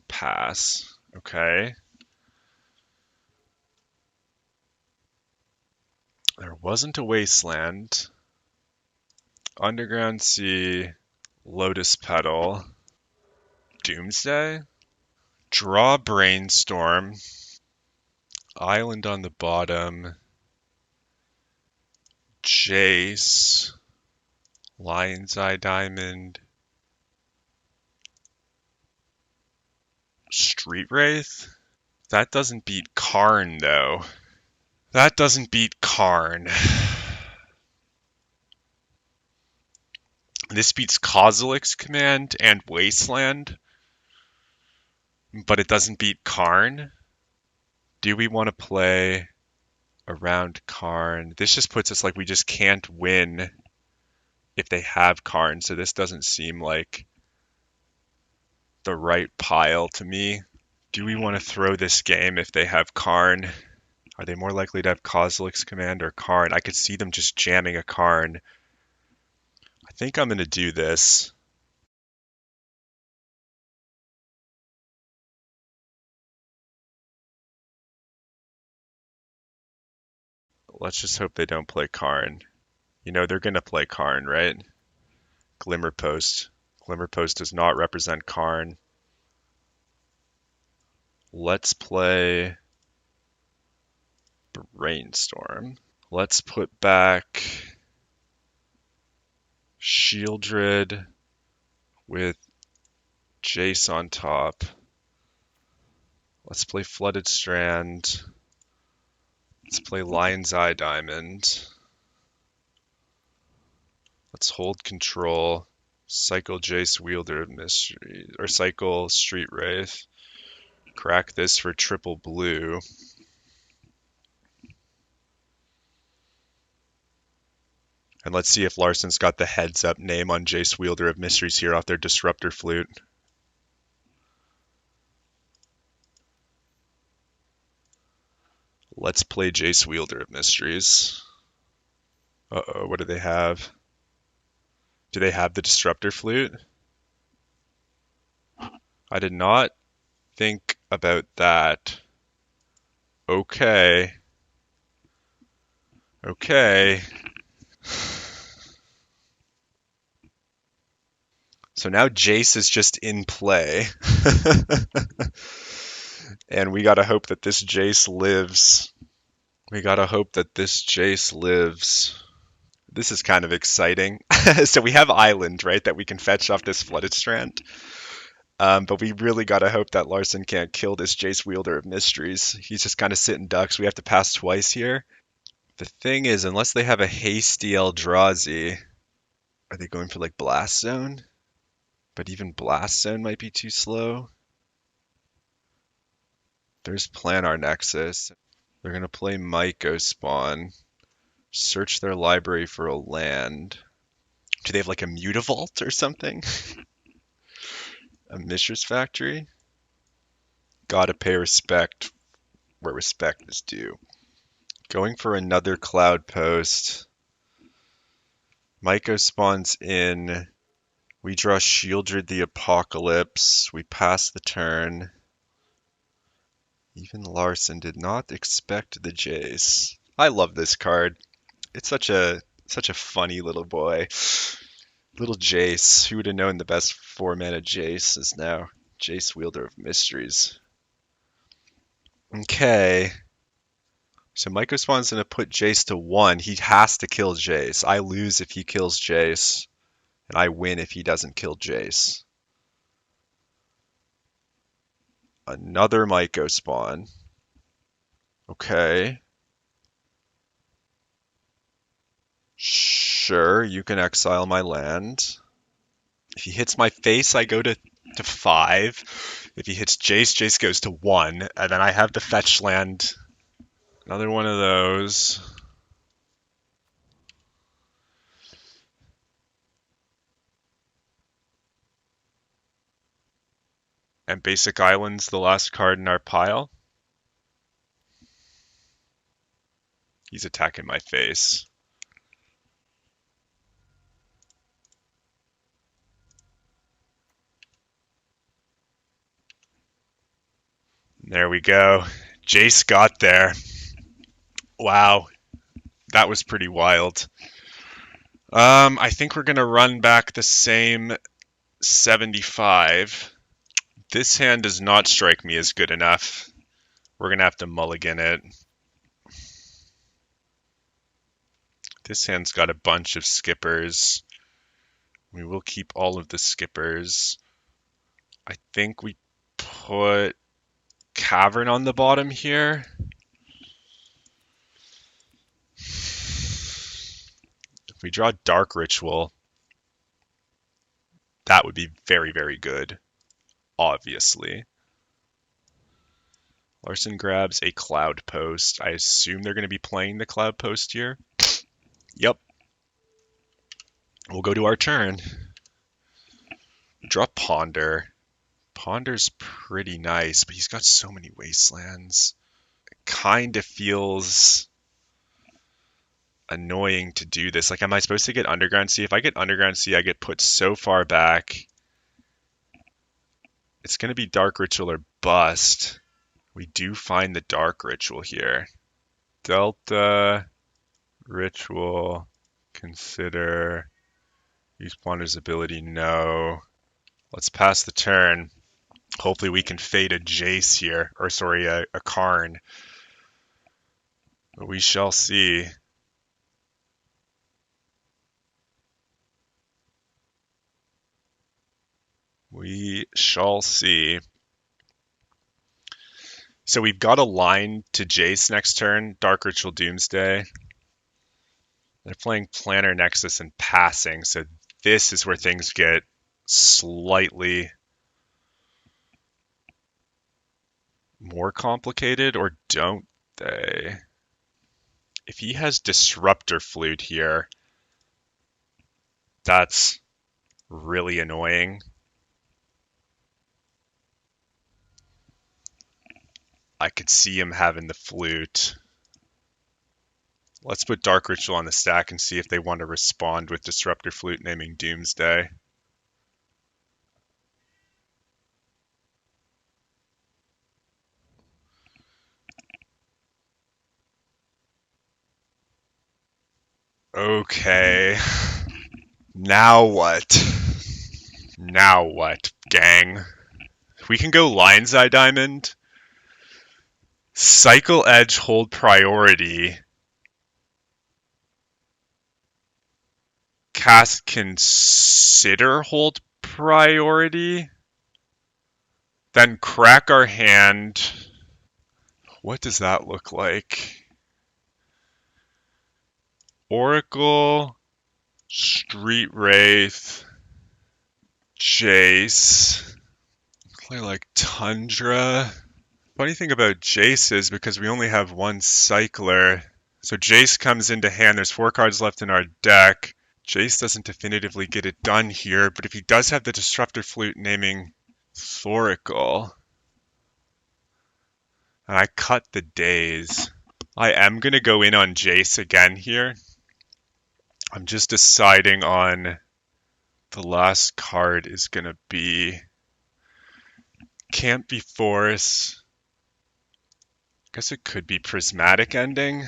Pass. Okay. There wasn't a Wasteland. Underground Sea. Lotus Petal. Doomsday. Draw Brainstorm. Island on the bottom. Jace. Lion's Eye Diamond. Street Wraith? That doesn't beat Karn, though. That doesn't beat Karn. This beats Kozilek's Command and Wasteland, but it doesn't beat Karn. Do we want to play around Karn? This just puts us like we just can't win if they have Karn, so this doesn't seem like the right pile to me. Do we want to throw this game if they have Karn? Are they more likely to have Kozilek's Command or Karn? I could see them just jamming a Karn. I think I'm going to do this. Let's just hope they don't play Karn. You know, they're going to play Karn, right? Glimmer Post. Glimmer Post does not represent Karn. Let's play Brainstorm. Let's put back Shieldred with Jace on top. Let's play Flooded Strand. Let's play Lion's Eye Diamond. Let's hold control. Cycle Jace Wielder of Mystery. Or cycle Street Wraith. Crack this for triple blue. And let's see if Larson's got the heads up name on Jace Wielder of Mysteries here off their Disruptor Flute. Let's play Jace Wielder of Mysteries. Uh-oh, what do they have? Do they have the Disruptor Flute? I did not think about that. Okay. Okay. So now Jace is just in play. And we gotta hope that this Jace lives. We gotta hope that this Jace lives. This is kind of exciting. So we have Island, right, that we can fetch off this Flooded Strand. But we really gotta hope that Larson can't kill this Jace Wielder of Mysteries. He's just kind of sitting ducks. We have to pass twice here. The thing is, unless they have a hasty Eldrazi, are they going for like Blast Zone? But even Blast Zone might be too slow. There's Planar Nexus. They're going to play Myco Spawn. Search their library for a land. Do they have like a Mutavault or something? A Mishra's Factory? Gotta pay respect where respect is due. Going for another Cloud Post. Myco spawns in. We draw Shieldred the Apocalypse. We pass the turn. Even Larson did not expect the Jace. I love this card. It's such a funny little boy. Little Jace. Who would have known the best 4-mana Jace is now Jace Wielder of Mysteries. Okay. So Myco Spawn's going to put Jace to 1. He has to kill Jace. I lose if he kills Jace. And I win if he doesn't kill Jace. Another Myco Spawn. Okay. Sure, you can exile my land. If he hits my face, I go to 5. If he hits Jace, Jace goes to 1. And then I have the fetch land. Another one of those. And Basic Island's the last card in our pile. He's attacking my face. There we go. Jace got there. Wow, that was pretty wild. I think we're gonna run back the same 75. This hand does not strike me as good enough. We're gonna have to mulligan it. This hand's got a bunch of skippers. We will keep all of the skippers. I think we put Cavern on the bottom here. If we draw Dark Ritual, that would be very, very good, obviously. Larson grabs a Cloud Post. I assume they're going to be playing the Cloud Post here. Yep. We'll go to our turn. Draw Ponder. Ponder's pretty nice, but he's got so many wastelands. It kind of feels annoying to do this. Like, am I supposed to get Underground Sea? If I get Underground Sea, I get put so far back. It's going to be Dark Ritual or bust. We do find the Dark Ritual here. Delta Ritual. Consider. Use Ponder's ability. No. Let's pass the turn. Hopefully we can fade a Jace here. Or sorry, a Karn. But we shall see. We shall see. So we've got a line to Jace next turn, Dark Ritual Doomsday. They're playing Planner Nexus and passing, so this is where things get slightly more complicated, or don't they? If he has Disruptor Flute here, that's really annoying. I could see him having the flute. Let's put Dark Ritual on the stack and see if they want to respond with Disruptor Flute naming Doomsday. Okay. Now what? Now what, gang? We can go Lion's Eye Diamond. Cycle Edge, hold priority. Cast Consider, hold priority. Then crack our hand. What does that look like? Oracle, Street Wraith, Jace. Play like Tundra. Funny thing about Jace is because we only have one cycler, so Jace comes into hand. There's 4 cards left in our deck. Jace doesn't definitively get it done here, but if he does have the Disruptor Flute naming Thorical, and I cut the days, I am going to go in on Jace again here. I'm just deciding on the last card is going to be, can't be Force. I guess it could be Prismatic Ending.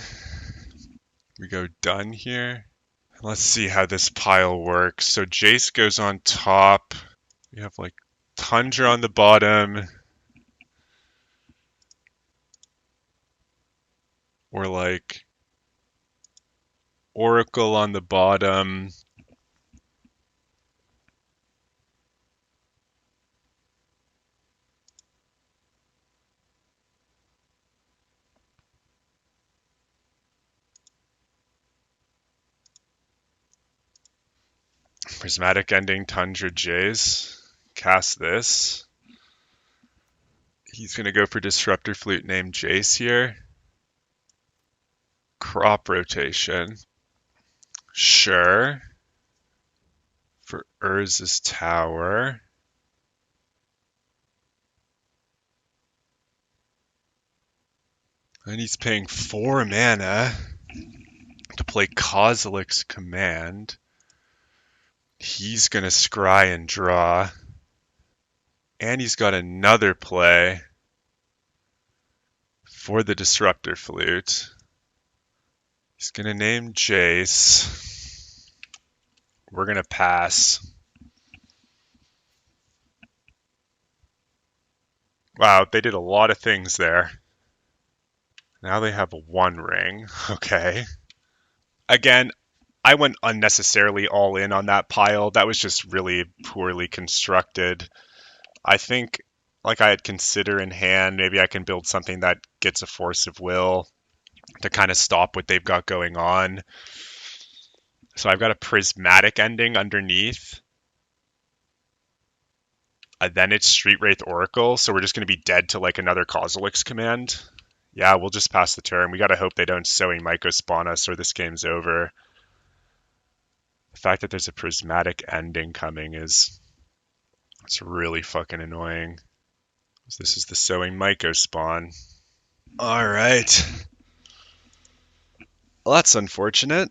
We go done here. Let's see how this pile works. So Jace goes on top. We have like Tundra on the bottom. Or like Oracle on the bottom. Prismatic Ending, Tundra Jace. Cast this. He's going to go for Disruptor Flute named Jace here. Crop Rotation. Sure. For Urza's Tower. And he's paying 4 mana to play Kozilek's Command. He's going to scry and draw. And he's got another play for the Disruptor Flute. He's going to name Jace. We're going to pass. Wow, they did a lot of things there. Now they have a 1 ring. Okay. Again, I went unnecessarily all in on that pile. That was just really poorly constructed. I think, like I had consider in hand, maybe I can build something that gets a Force of Will to kind of stop what they've got going on. So I've got a Prismatic Ending underneath. Then it's Street Wraith Oracle, so we're just going to be dead to like another Kozilek's Command. Yeah, we'll just pass the turn. We got to hope they don't Sowing Myco spawn us or this game's over. The fact that there's a Prismatic Ending coming it's really fucking annoying. This is the Sowing Myco spawn. All right. Well, that's unfortunate.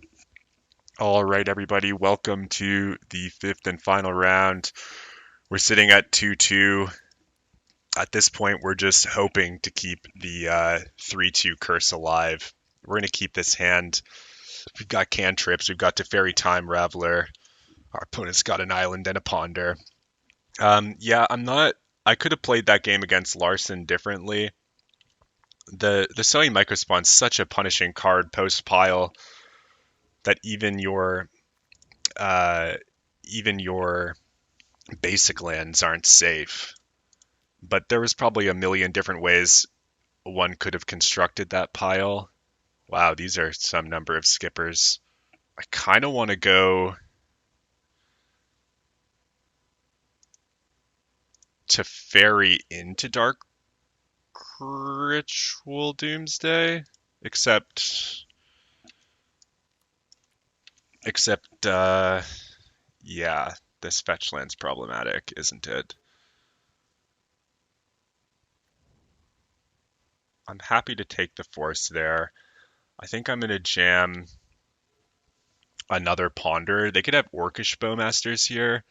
All right, everybody, welcome to the 5th and final round. We're sitting at 2-2. At this point, we're just hoping to keep the 3-2 curse alive. We're going to keep this hand. We've got cantrips. We've got Teferi Time Raveler. Our opponent's got an island and a ponder. Yeah, I could have played that game against Larson differently. The Sowing Myco spawn's such a punishing card post pile that even your basic lands aren't safe. But there was probably a million different ways one could have constructed that pile. Wow, these are some number of skippers. I kind of want to go Teferi into Dark Ritual Doomsday, except yeah, this fetch land's problematic, isn't it? I'm happy to take the Force there. I think I'm going to jam another Ponder. They could have Orcish Bowmasters here.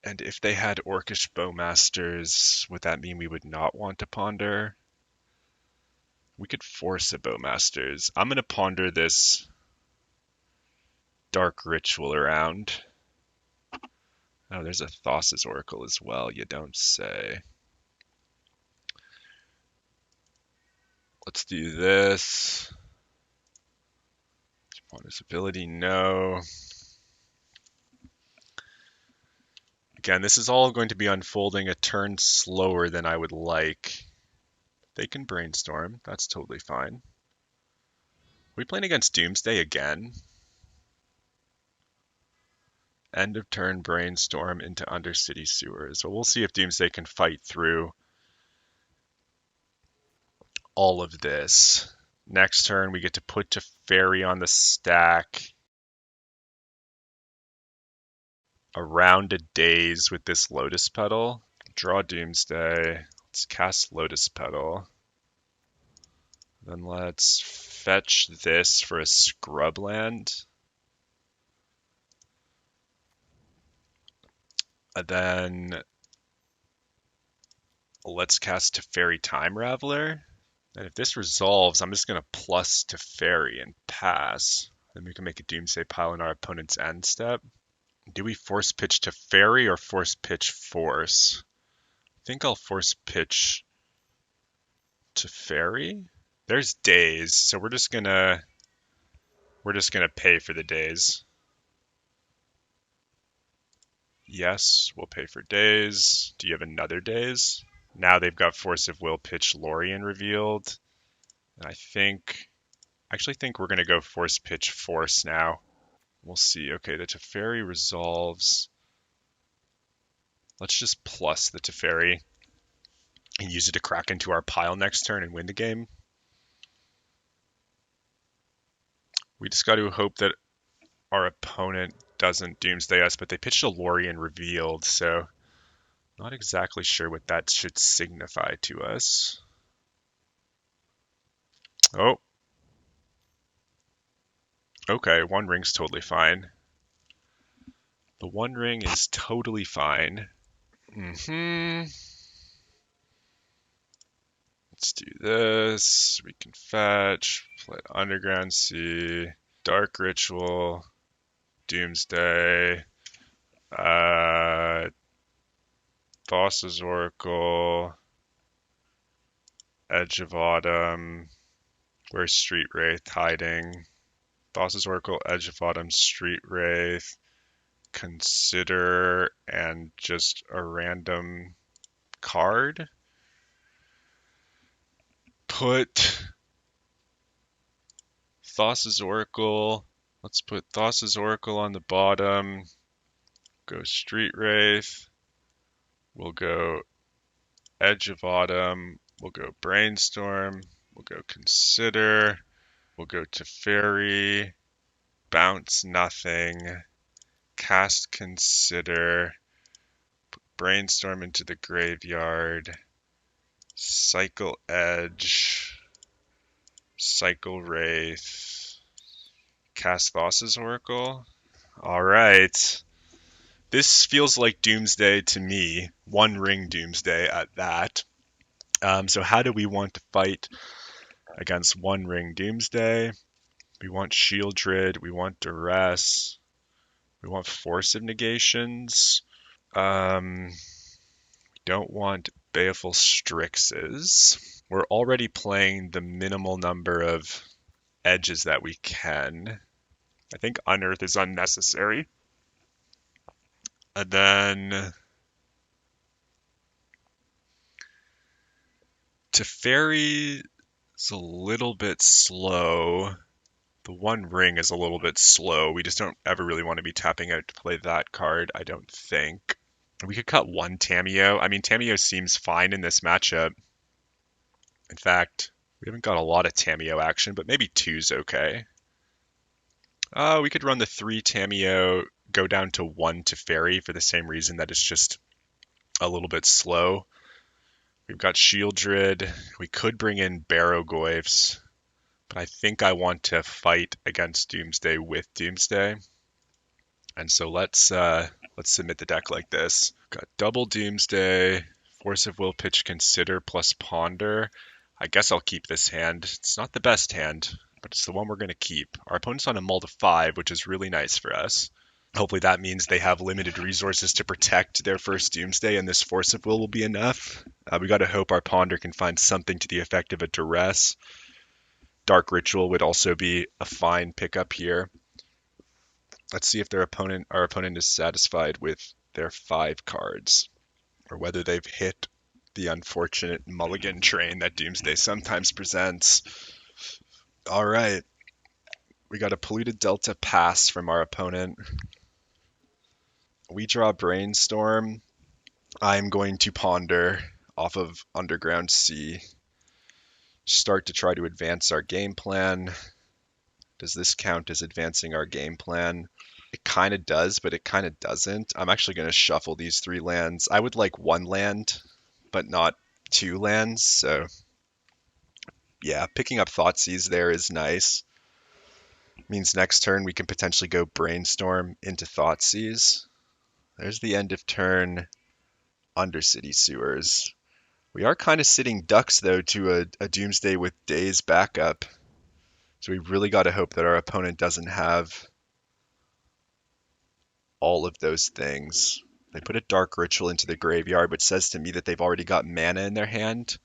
And if they had Orcish Bowmasters, would that mean we would not want to Ponder? We could force a Bowmasters. I'm going to ponder this Dark Ritual around. Oh, there's a Thassa's Oracle as well, you don't say. Let's do this. Ponder's ability, no. Again, this is all going to be unfolding a turn slower than I would like. They can brainstorm. That's totally fine. Are we playing against Doomsday again? End of turn brainstorm into Undercity Sewers. Well, we'll see if Doomsday can fight through all of this. Next turn, we get to put Teferi on the stack. A round of days with this Lotus Petal. Draw Doomsday. Let's cast Lotus Petal. Then let's fetch this for a Scrubland. And then let's cast Teferi Time Raveler. And if this resolves, I'm just going to plus Teferi and pass. Then we can make a Doomsday pile in our opponent's end step. Do we force pitch Teferi or force pitch Force? I think I'll force pitch Teferi. There's days, so we're just gonna pay for the days. Yes, we'll pay for days. Do you have another days? Now they've got Force of Will pitch Lorien revealed. And I actually think we're gonna go force pitch Force now. We'll see. Okay, the Teferi resolves. Let's just plus the Teferi and use it to crack into our pile next turn and win the game. We just got to hope that our opponent doesn't Doomsday us, but they pitched a Lorien revealed, so not exactly sure what that should signify to us. Oh. Okay, One Ring's totally fine. The One Ring is totally fine. Let's do this. We can fetch, play Underground Sea, Dark Ritual, Doomsday, Thassa's Oracle, Edge of Autumn. Where's Street Wraith hiding? Thassa's Oracle, Edge of Autumn, Street Wraith, Consider, and just a random card. Put Thassa's Oracle. Let's put Thassa's Oracle on the bottom. Go Street Wraith. We'll go Edge of Autumn. We'll go Brainstorm. We'll go Consider. We'll go Teferi. Bounce nothing. Cast Consider. Put Brainstorm into the graveyard. Cycle Edge. Cycle Wraith. Cast Thassa's Oracle. All right. This feels like Doomsday to me. One Ring Doomsday at that. So how do we want to fight against One Ring Doomsday? We want Shieldred. We want Duress. We want Force of Negations. We don't want Baleful Strixes. We're already playing the minimal number of edges that we can. I think Unearth is unnecessary. And then Teferi is a little bit slow. The One Ring is a little bit slow. We just don't ever really want to be tapping out to play that card, I don't think. We could cut one Tamiyo. I mean, Tamiyo seems fine in this matchup. In fact, we haven't got a lot of Tamiyo action, but maybe two's okay. We could run the 3 Tamiyo, go down to 1 Teferi for the same reason that it's just a little bit slow. We've got Shieldred. We could bring in Barrow-goyfs, but I think I want to fight against Doomsday with Doomsday. And so let's submit the deck like this. Got double Doomsday, Force of Will, pitch Consider plus Ponder. I guess I'll keep this hand. It's not the best hand, but it's the one we're going to keep. Our opponent's on a mull to 5, which is really nice for us. Hopefully that means they have limited resources to protect their first Doomsday, and this Force of Will be enough. We got to hope our Ponder can find something to the effect of a Duress. Dark Ritual would also be a fine pickup here. Let's see if our opponent is satisfied with their 5 cards, or whether they've hit the unfortunate mulligan train that Doomsday sometimes presents. All right. We got a Polluted Delta pass from our opponent. We draw Brainstorm. I'm going to Ponder off of Underground Sea. Start to try to advance our game plan. Does this count as advancing our game plan? It kind of does, but it kind of doesn't. I'm actually going to shuffle these 3 lands. I would like 1 land, but not 2 lands. So yeah, picking up Thoughtseize there is nice. Means next turn we can potentially go Brainstorm into Thoughtseize. There's the end of turn Undercity Sewers. We are kind of sitting ducks, though, to a Doomsday with Daze backup. So we really got to hope that our opponent doesn't have all of those things. They put a Dark Ritual into the graveyard, which says to me that they've already got mana in their hand.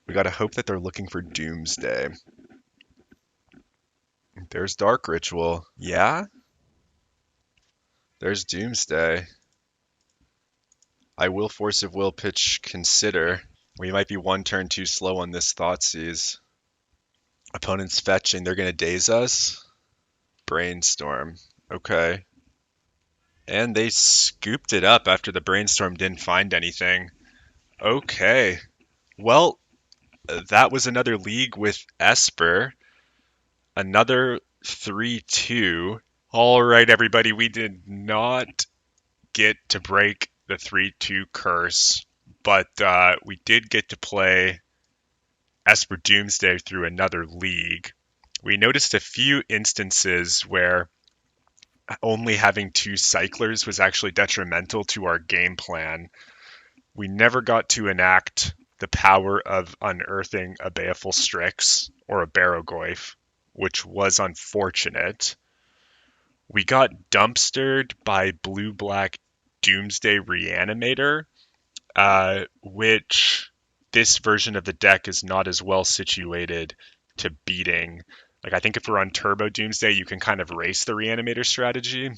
We got to hope that they're looking for Doomsday. There's Dark Ritual. Yeah? There's Doomsday. I will Force of Will pitch Consider. We might be 1 turn too slow on this Thoughtseize. Opponent's fetching. They're going to daze us. Brainstorm. Okay. And they scooped it up after the brainstorm didn't find anything. Okay. Well, that was another league with Esper. Another 3-2. All right, everybody, we did not get to break the 3-2 curse, but we did get to play Esper Doomsday through another league. We noticed a few instances where only having two cyclers was actually detrimental to our game plan. We never got to enact the power of unearthing a Baleful Strix or a Barogoyf, which was unfortunate. We got dumpstered by Blue Black Doomsday Reanimator, which this version of the deck is not as well situated to beating. Like, I think if we're on Turbo Doomsday, you can kind of race the Reanimator strategy,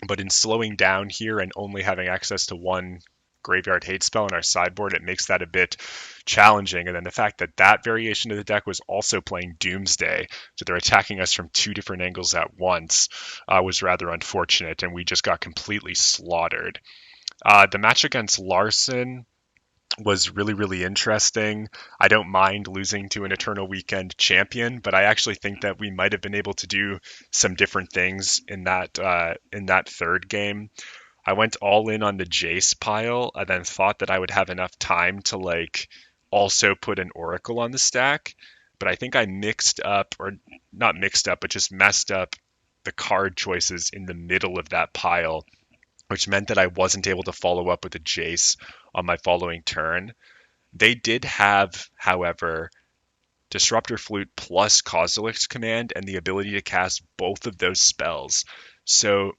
but in slowing down here and only having access to one Graveyard Hate spell in our sideboard, it makes that a bit challenging. And then the fact that that variation of the deck was also playing Doomsday, so they're attacking us from two different angles at once, was rather unfortunate, and we just got completely slaughtered. The match against Larson was really, really interesting. I don't mind losing to an Eternal Weekend champion, but I actually think that we might have been able to do some different things in that third game. I went all in on the Jace pile. I then thought that I would have enough time to like also put an Oracle on the stack, but I think I mixed up, or not mixed up, but just messed up the card choices in the middle of that pile, which meant that I wasn't able to follow up with a Jace on my following turn. They did have, however, Disruptor Flute plus Kozilek's Command and the ability to cast both of those spells. So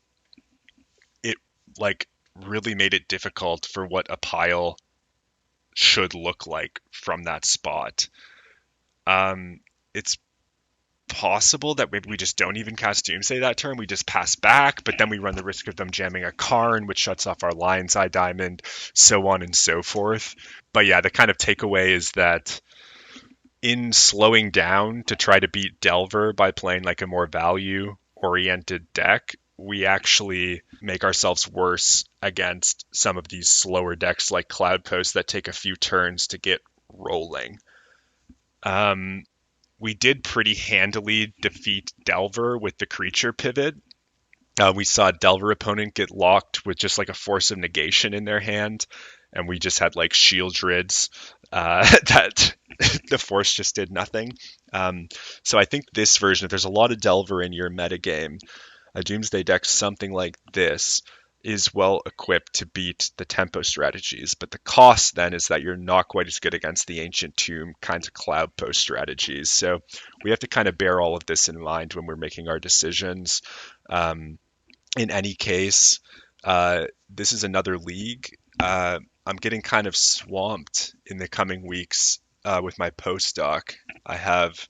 it like really made it difficult for what a pile should look like from that spot. It's possible that maybe we just don't even cast Doomsday that turn. We just pass back, but then we run the risk of them jamming a Karn, which shuts off our Lion's Eye Diamond, so on and so forth. But yeah, the kind of takeaway is that in slowing down to try to beat Delver by playing like a more value oriented deck, we actually make ourselves worse against some of these slower decks like Cloud Post that take a few turns to get rolling. We did pretty handily defeat Delver with the creature pivot. We saw a Delver opponent get locked with just like a Force of Negation in their hand, and we just had like Shield Drids that the Force just did nothing. So I think this version, if there's a lot of Delver in your metagame, a Doomsday deck, something like this, is well equipped to beat the tempo strategies. But the cost then is that you're not quite as good against the Ancient Tomb kinds of Cloud Post strategies. So we have to kind of bear all of this in mind when we're making our decisions. In any case, this is another league. I'm getting kind of swamped in the coming weeks with my postdoc. I have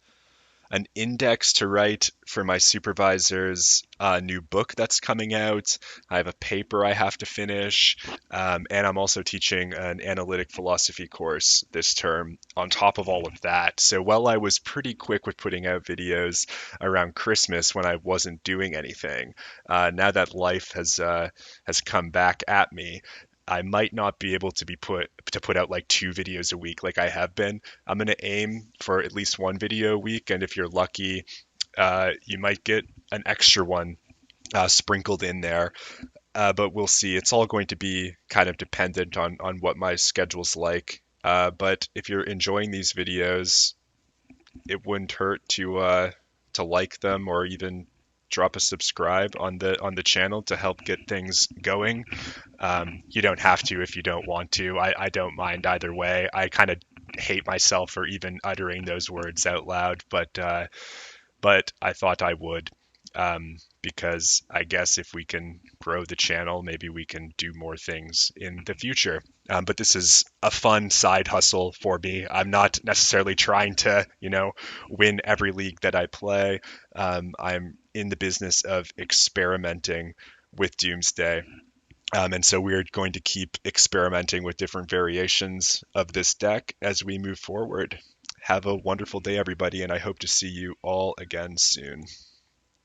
an index to write for my supervisor's new book that's coming out. I have a paper I have to finish, and I'm also teaching an analytic philosophy course this term on top of all of that. So while I was pretty quick with putting out videos around Christmas when I wasn't doing anything, now that life has come back at me, I might not be able to put out like 2 videos a week like I have been. I'm gonna aim for at least 1 video a week, and if you're lucky, you might get an extra one sprinkled in there. But we'll see. It's all going to be kind of dependent on what my schedule's like. But if you're enjoying these videos, it wouldn't hurt to like them or even drop a subscribe on the channel to help get things going. You don't have to if you don't want to. I don't mind either way. I kind of hate myself for even uttering those words out loud, but I thought I would, because I guess if we can grow the channel, maybe we can do more things in the future. But this is a fun side hustle for me. I'm not necessarily trying to, win every league that I play. I'm in the business of experimenting with Doomsday. And so we're going to keep experimenting with different variations of this deck as we move forward. Have a wonderful day, everybody, and I hope to see you all again soon.